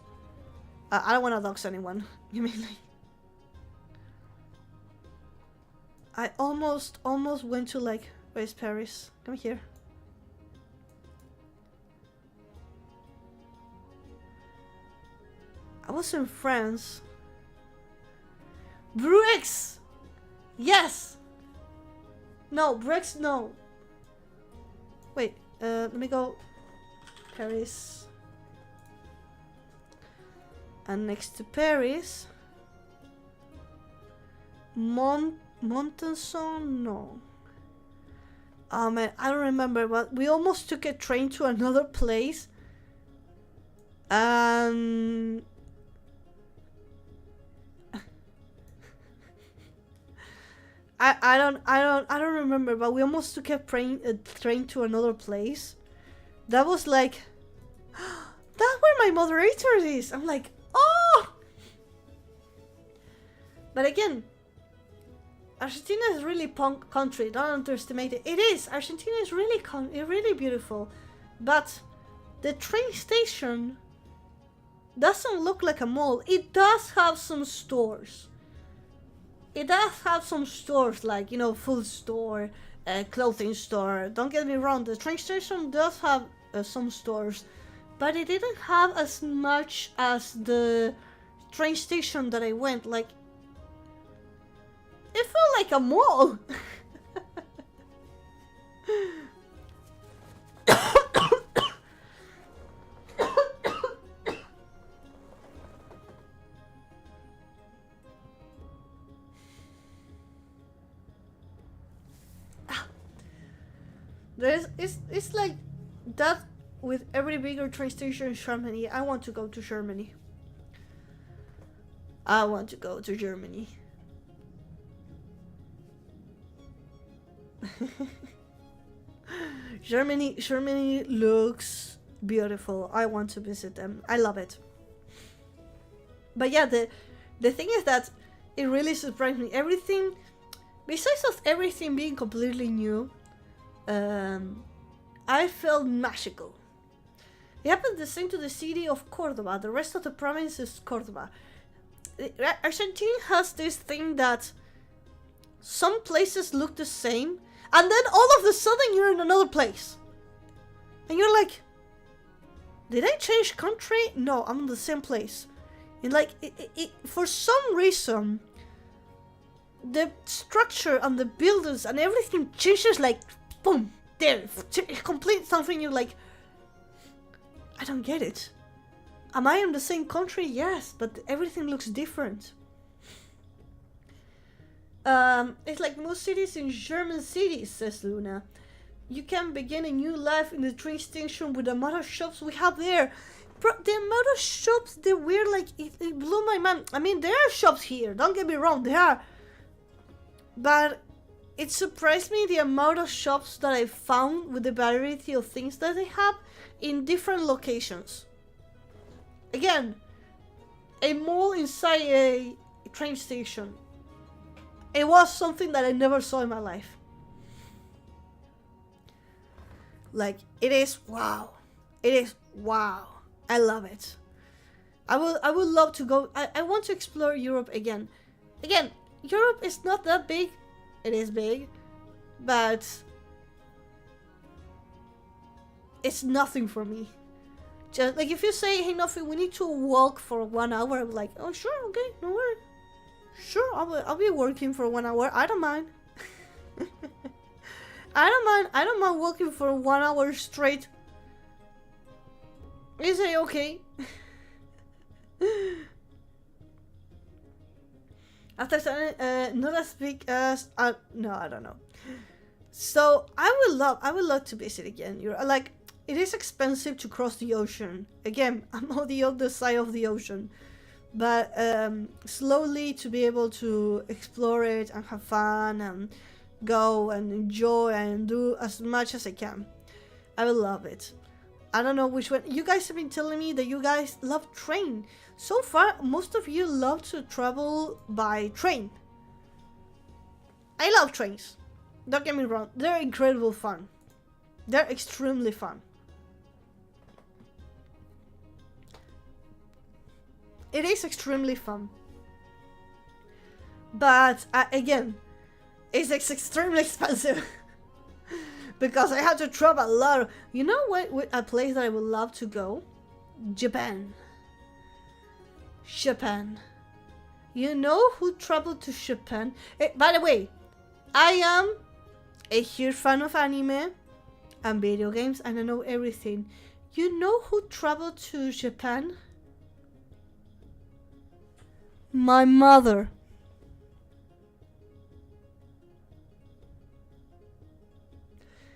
Speaker 1: I don't want to dox anyone. You mean like I almost went to like, where's Paris? Come here. I was in France. Bruix! Yes! No, Bruix, no. Wait, let me go. Paris. And next to Paris. Montenson? No. Oh man, I don't remember, but we almost took a train to another place. I don't remember, but we almost took a train to another place. That was like, that's where my moderator is. I'm like, oh. But again, Argentina is really punk country. Don't underestimate it. It is. Argentina is really beautiful, but the train station doesn't look like a mall. It does have some stores. It does have some stores, like, you know, food store, clothing store. Don't get me wrong, the train station does have some stores, but it didn't have as much as the train station that I went. Like, it felt like a mall. It's like that with every bigger train station in Germany. I want to go to Germany. I want to go to Germany. Germany looks beautiful. I want to visit them. I love it. But yeah, the thing is that it really surprised me. Everything, besides of everything being completely new, I felt magical. It happened the same to the city of Cordoba. The rest of the province is Cordoba. Argentina has this thing that some places look the same, and then all of a sudden you're in another place. And you're like, did I change country? No, I'm in the same place. And like, for some reason, the structure and the buildings and everything changes like boom, there, complete something you're like, I don't get it. Am I in the same country? Yes, but everything looks different. It's like most cities in German cities, says Luna. You can begin a new life in the train station with the amount of shops we have there. Bro, the amount of shops, they're weird, like, it blew my mind. I mean, there are shops here, don't get me wrong, there are. But it surprised me the amount of shops that I found with the variety of things that they have in different locations. Again, a mall inside a train station. It was something that I never saw in my life. Like, it is wow. It is wow. I love it. I would love to go. I want to explore Europe again. Again, Europe is not that big. It is big, but it's nothing for me. Just like if you say, hey, nothing, we need to walk for 1 hour, I'm like, oh sure, okay, no worries. Sure, I'll be working for 1 hour. I don't mind. I don't mind walking for 1 hour straight. Is it okay? After not as big as no, I don't know. So I would love to visit again. You're like, it is expensive to cross the ocean. Again, I'm on the other side of the ocean. But slowly to be able to explore it and have fun and go and enjoy and do as much as I can. I will love it. I don't know which one. You guys have been telling me that you guys love train. So far, most of you love to travel by train. I love trains. Don't get me wrong. They're incredible fun. They're extremely fun. It is extremely fun. But, again, it's extremely expensive. Because I have to travel a lot. You know what? A place that I would love to go? Japan. Japan. You know who traveled to Japan? By the way, I am a huge fan of anime and video games, and I know everything. You know who traveled to Japan? My mother.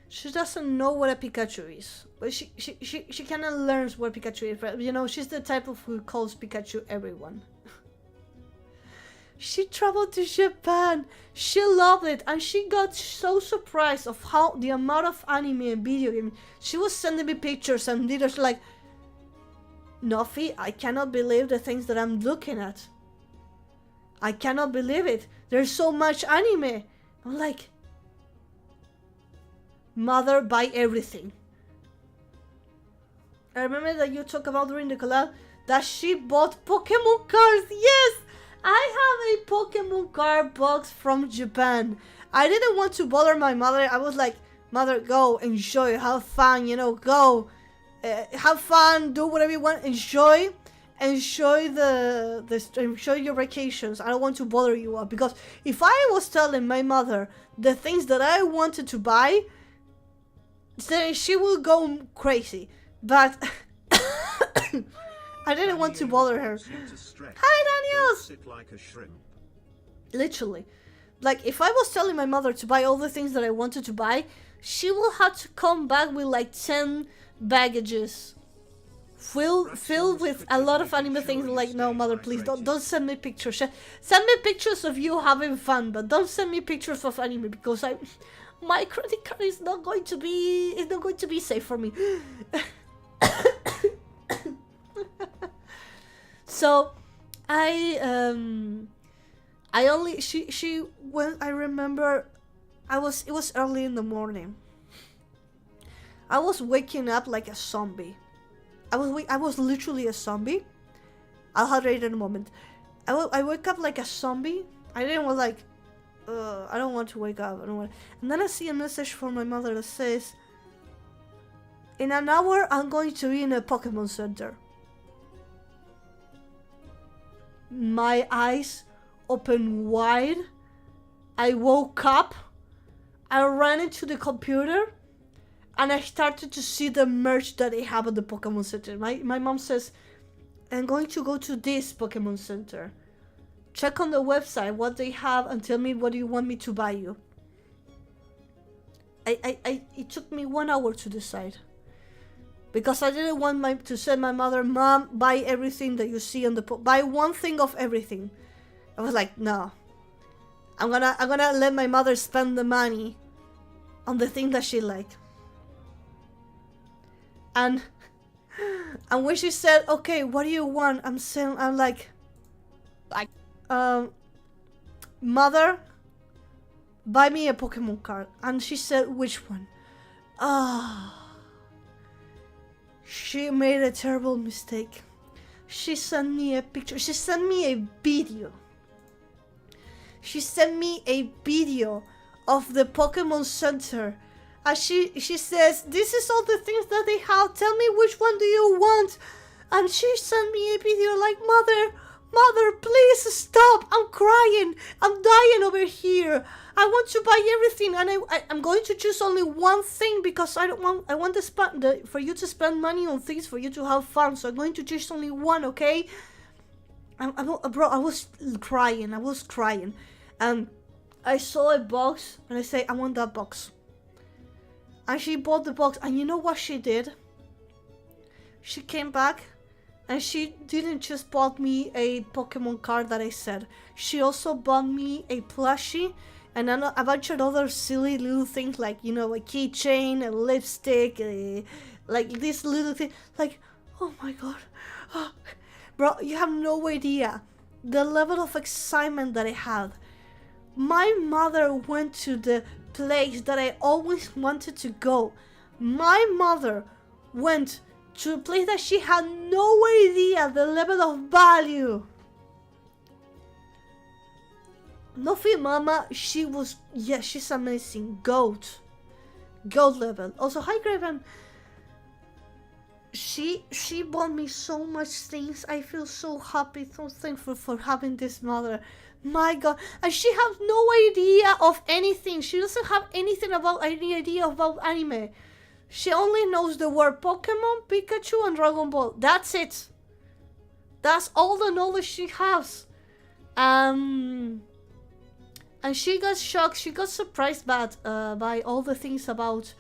Speaker 1: She doesn't know what a Pikachu is, but she kind of learns what Pikachu is. But, you know, she's the type of who calls Pikachu everyone. She traveled to Japan. She loved it, and she got so surprised of how the amount of anime and video games. She was sending me pictures and videos like, Nofi, I cannot believe the things that I'm looking at. I cannot believe it. There's so much anime. I'm like, mother, buy everything. I remember that you talked about during the collab that she bought Pokemon cards. Yes, I have a Pokemon card box from Japan. I didn't want to bother my mother. I was like, mother, go, enjoy, have fun, you know, go. Have fun, do whatever you want, enjoy enjoy your vacations. I don't want to bother you, because if I was telling my mother the things that I wanted to buy, then she will go crazy. But I didn't want to bother her. Hi, Daniels! Literally. Like, if I was telling my mother to buy all the things that I wanted to buy, she will have to come back with like 10 baggages filled with a lot of anime things. Like, no, mother, please don't send me pictures. Send me pictures of you having fun, but don't send me pictures of anime, because my credit card is not going to be safe for me. So I remember it was early in the morning. I was waking up like a zombie. I was literally a zombie. I'll hydrate in a moment. I wake up like a zombie. I didn't want like, I don't want to wake up. I don't want. And then I see a message from my mother that says, in an hour I'm going to be in a Pokemon Center. My eyes open wide I woke up, I ran into the computer, and I started to see the merch that they have at the Pokemon Center. My mom says, I'm going to go to this Pokemon Center. Check on the website what they have and tell me what you want me to buy you. It took me 1 hour to decide. Because I didn't want to send my mother, Mom, buy everything that you see on the buy one thing of everything. I was like, no. I'm gonna let my mother spend the money on the thing that she liked. And when she said, okay, what do you want? I'm like, Mother, buy me a Pokemon card. And she said, which one? She made a terrible mistake. She sent me a picture. She sent me a video. She sent me a video of the Pokemon Center. And she says, this is all the things that they have. Tell me which one do you want? And she sent me a video like, Mother, please stop. I'm crying. I'm dying over here. I want to buy everything, and I'm going to choose only one thing because I want for you to spend money on things for you to have fun. So I'm going to choose only one, okay? Bro, I was crying. And I saw a box, and I say, I want that box. And she bought the box, and you know what she did? She came back, and she didn't just bought me a Pokemon card that I said. She also bought me a plushie and a bunch of other silly little things like, you know, a keychain, a lipstick, like this little thing. Like, oh my god. Bro, you have no idea the level of excitement that I had. My mother went to the place that I always wanted to go. My mother went to a place that she had no idea the level of value. Nothing, Mama, she's amazing. Goat level. Also, hi Graven. She bought me so much things. I feel so happy, so thankful for having this mother. My god. And she has no idea of anything. She doesn't have any idea about anime. She only knows the word Pokemon, Pikachu, and Dragon Ball. That's it. That's all the knowledge she has. And she got shocked. She got surprised by all the things about.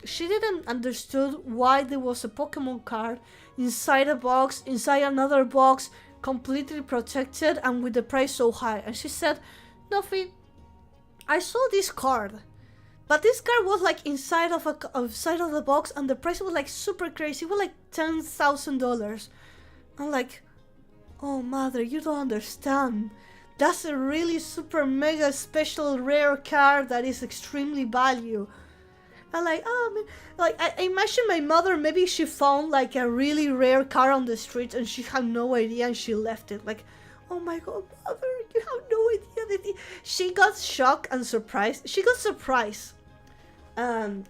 Speaker 1: She didn't understood why there was a Pokemon card inside a box, inside another box, completely protected, and with the price so high. And she said, "Nothing. I saw this card." But this card was like inside of the box, and the price was like super crazy. It was like $10,000. I'm like, oh mother, you don't understand. That's a really super mega special rare card that is extremely value. I'm like, oh man, like I imagine my mother, maybe she found like a really rare card on the street and she had no idea and she left it. Like, oh my god, mother, you have no idea. She got shocked and surprised. She got surprised.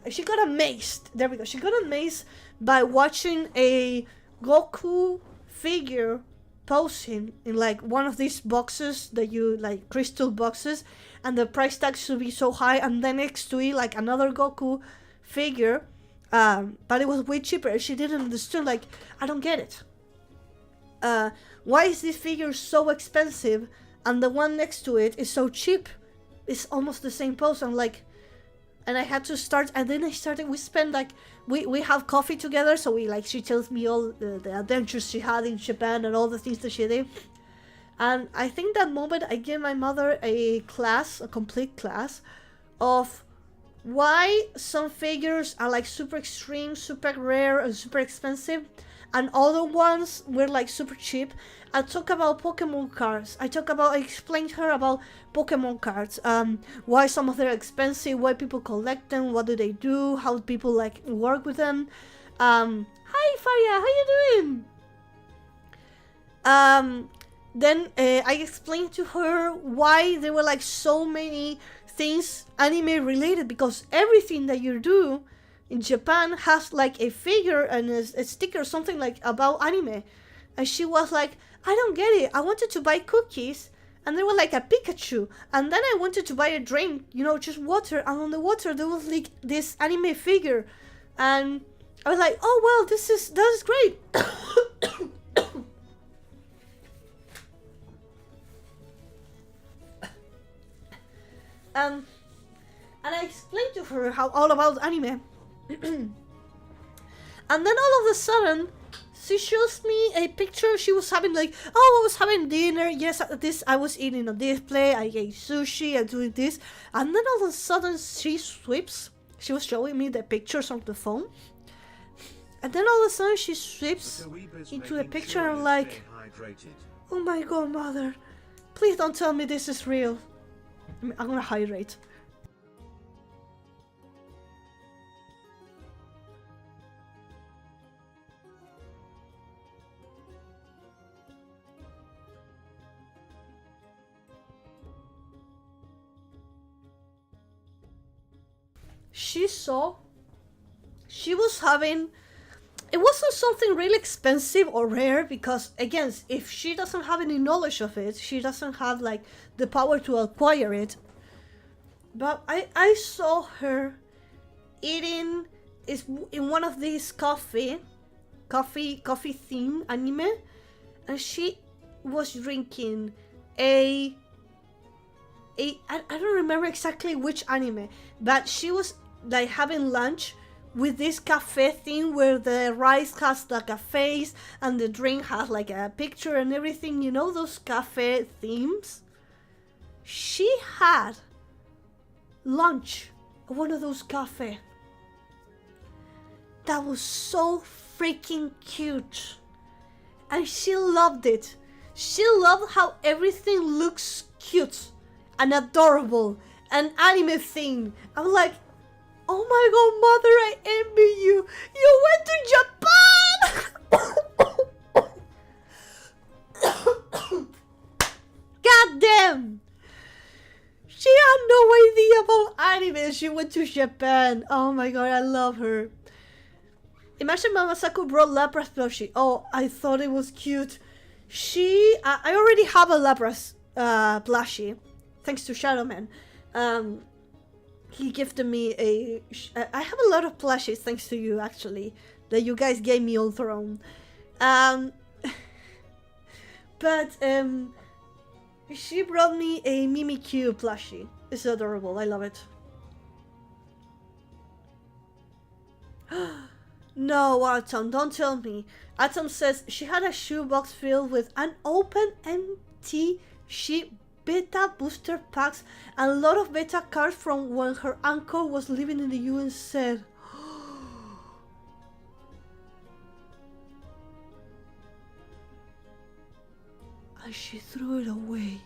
Speaker 1: She got amazed. There we go. She got amazed by watching a Goku figure posing in like one of these boxes that you like, crystal boxes, and the price tag should be so high, and then next to it like another Goku figure, but it was way cheaper. She didn't understand, like, I don't get it. Why is this figure so expensive and the one next to it is so cheap? It's almost the same pose. I'm like, and I had to start, and then I started, we spent like, we have coffee together, so we like, she tells me all the adventures she had in Japan and all the things that she did. And I think that moment I gave my mother a complete class of why some figures are like super extreme, super rare, and super expensive, and other ones were like super cheap. I talk about Pokemon cards. I explained to her about Pokemon cards. Why some of them are expensive, why people collect them, what do they do, how people like work with them. Hi Faria, how you doing? Then I explained to her why there were like so many things anime related, because everything that you do in Japan has like a figure and a sticker, something like about anime. And she was like, I don't get it. I wanted to buy cookies and they were like a Pikachu. And then I wanted to buy a drink, you know, just water, and on the water there was like this anime figure, and I was like, oh well, that is great. And I explained to her how all about anime. And then all of a sudden, she shows me a picture. She was having like, oh, I was having dinner. Yes, this I was eating on display. I ate sushi and doing this. And then all of a sudden, she sweeps. She was showing me the pictures on the phone. And then all of a sudden, she sweeps into the picture. And I'm like, oh my god, mother. Please don't tell me this is real. I'm gonna hydrate. She saw she was having, it wasn't something really expensive or rare, because again, if she doesn't have any knowledge of it, she doesn't have like the power to acquire it. But I saw her eating is in one of these coffee theme anime, and she was drinking I don't remember exactly which anime, but she was like having lunch with this cafe thing where the rice has like a face and the drink has like a picture and everything, you know, those cafe themes. She had lunch at one of those cafe. That was so freaking cute. And she loved it. She loved how everything looks cute and adorable and anime thing. I'm like, oh my god, mother, I envy you. You went to Japan. God damn. She had no idea about anime. She went to Japan. Oh my god, I love her. Imagine Mama Saku brought Lapras plushie. Oh, I thought it was cute. I already have a Lapras plushie, thanks to Shadowman. He gifted me I have a lot of plushies thanks to you, actually, that you guys gave me on Throne. But she brought me a Mimikyu plushie. It's adorable. I love it. No, Atom, don't tell me. Atom says she had a shoebox filled with unopened empty sheep beta booster packs and a lot of beta cards from when her uncle was living in the US. Said, and she threw it away.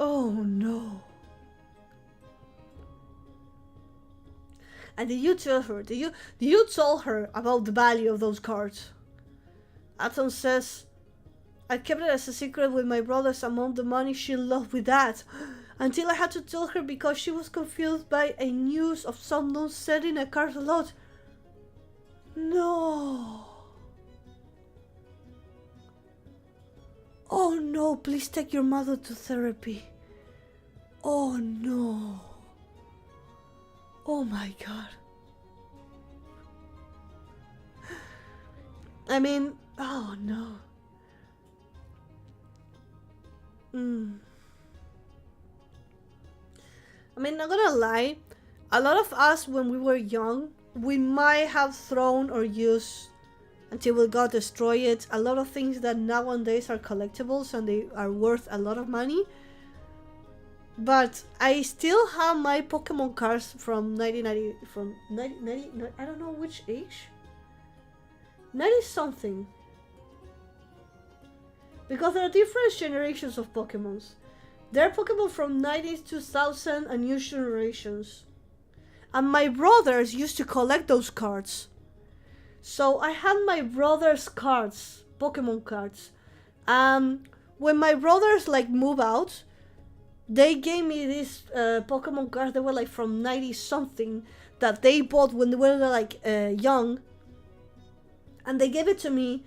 Speaker 1: Oh no. And did you tell her? Did you tell her about the value of those cards? Atom says, I kept it as a secret with my brothers among the money she loved with that. Until I had to tell her because she was confused by a news of someone selling a card a lot. No. Oh no, please take your mother to therapy. Oh no. Oh my god. I mean, oh no. I mean, not gonna lie, a lot of us when we were young, we might have thrown or used until we got destroyed a lot of things that nowadays are collectibles and they are worth a lot of money. But I still have my Pokemon cards from 1990, from 90, I don't know which age, 90 something. Because there are different generations of Pokemons. There are Pokemon from 90s, 2000 and new generations. And my brothers used to collect those cards. So I had my brother's cards, Pokemon cards. When my brothers like move out, they gave me these Pokemon cards. They were like from 90 something that they bought when they were like young. and they gave it to me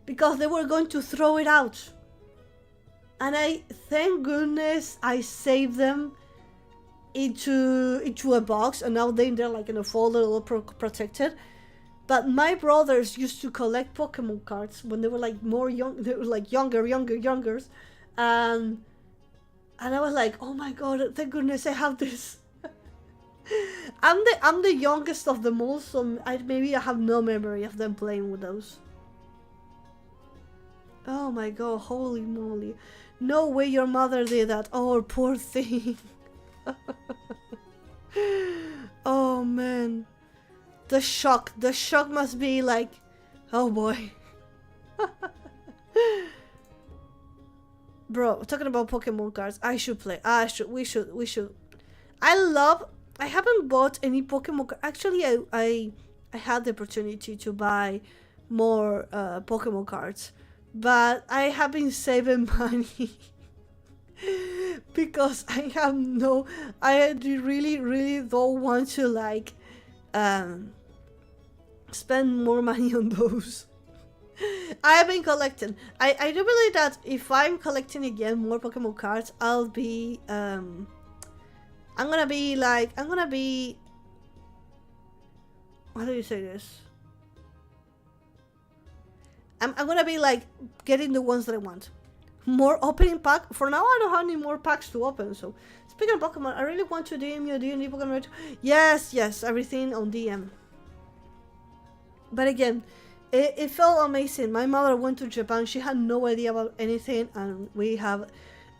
Speaker 1: because they were going to throw it out. And I, thank goodness, I saved them into a box, and now they're like in a folder, all protected. But my brothers used to collect Pokemon cards when they were like more young. They were like younger, and I was like, oh my god, thank goodness I have this. I'm the youngest of them all, so maybe I have no memory of them playing with those. Oh my god, holy moly. No way your mother did that. Oh, poor thing. Oh man. The shock must be like, oh boy. Bro, talking about Pokemon cards, I should play. We should. I haven't bought any Pokemon cards. Actually, I had the opportunity to buy more Pokemon cards, but I have been saving money because I really don't want to like spend more money on those. I have been collecting. I do believe that if I'm collecting again more Pokemon cards, I'll be I'm gonna be how do you say this? I'm gonna be like getting the ones that I want. More opening pack. For now, I don't have any more packs to open. So speaking of Pokemon, I really want to DM you. Do you need Pokemon? Yes, everything on DM. But again, it felt amazing. My mother went to Japan. She had no idea about anything, and we have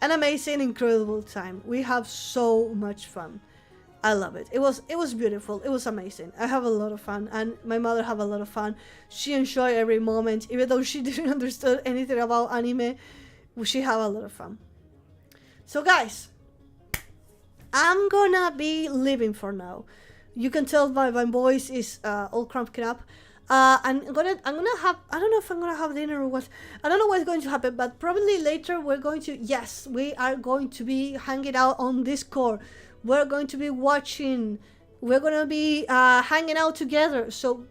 Speaker 1: an amazing, incredible time. We have so much fun. I love it. It was beautiful. It was amazing. I have a lot of fun, and my mother have a lot of fun. She enjoyed every moment, even though she didn't understand anything about anime. She have a lot of fun. So guys, I'm gonna be leaving for now. You can tell my voice is all cramped up. I'm gonna have, I don't know if I'm gonna have dinner or what. I don't know what's going to happen, but probably later we are going to be hanging out on Discord. We're going to be watching. We're gonna be hanging out together. So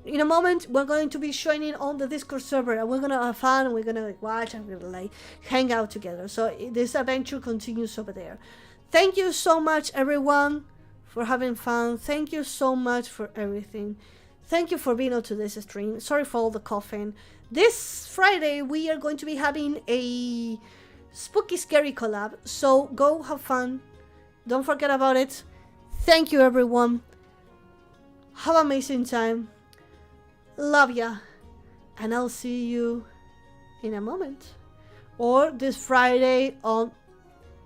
Speaker 1: in a moment we're going to be joining on the Discord server, and we're gonna have fun, and we're gonna like watch, and we're gonna like hang out together. So this adventure continues over there. Thank you so much everyone for having fun. Thank you so much for everything. Thank you for being on today's stream. Sorry for all the coughing. This Friday we are going to be having a spooky scary collab, so go have fun. Don't forget about it. Thank you everyone. Have an amazing time. Love ya. And I'll see you in a moment. Or this Friday on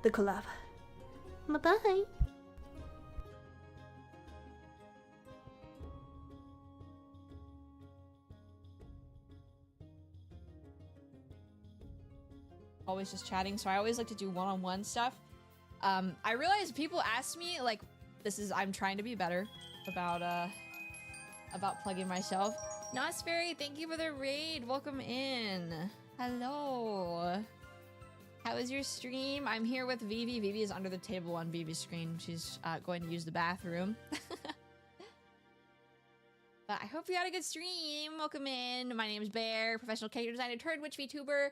Speaker 1: the collab. Bye bye.
Speaker 5: Always just chatting, so I always like to do one-on-one stuff. I realize people ask me, like, I'm trying to be better about plugging myself. Nosferry, thank you for the raid. Welcome in. Hello. How was your stream? I'm here with Vivi. Vivi is under the table on Vivi's screen. She's going to use the bathroom. But I hope you had a good stream. Welcome in. My name is Bear, professional character designer turned witch VTuber.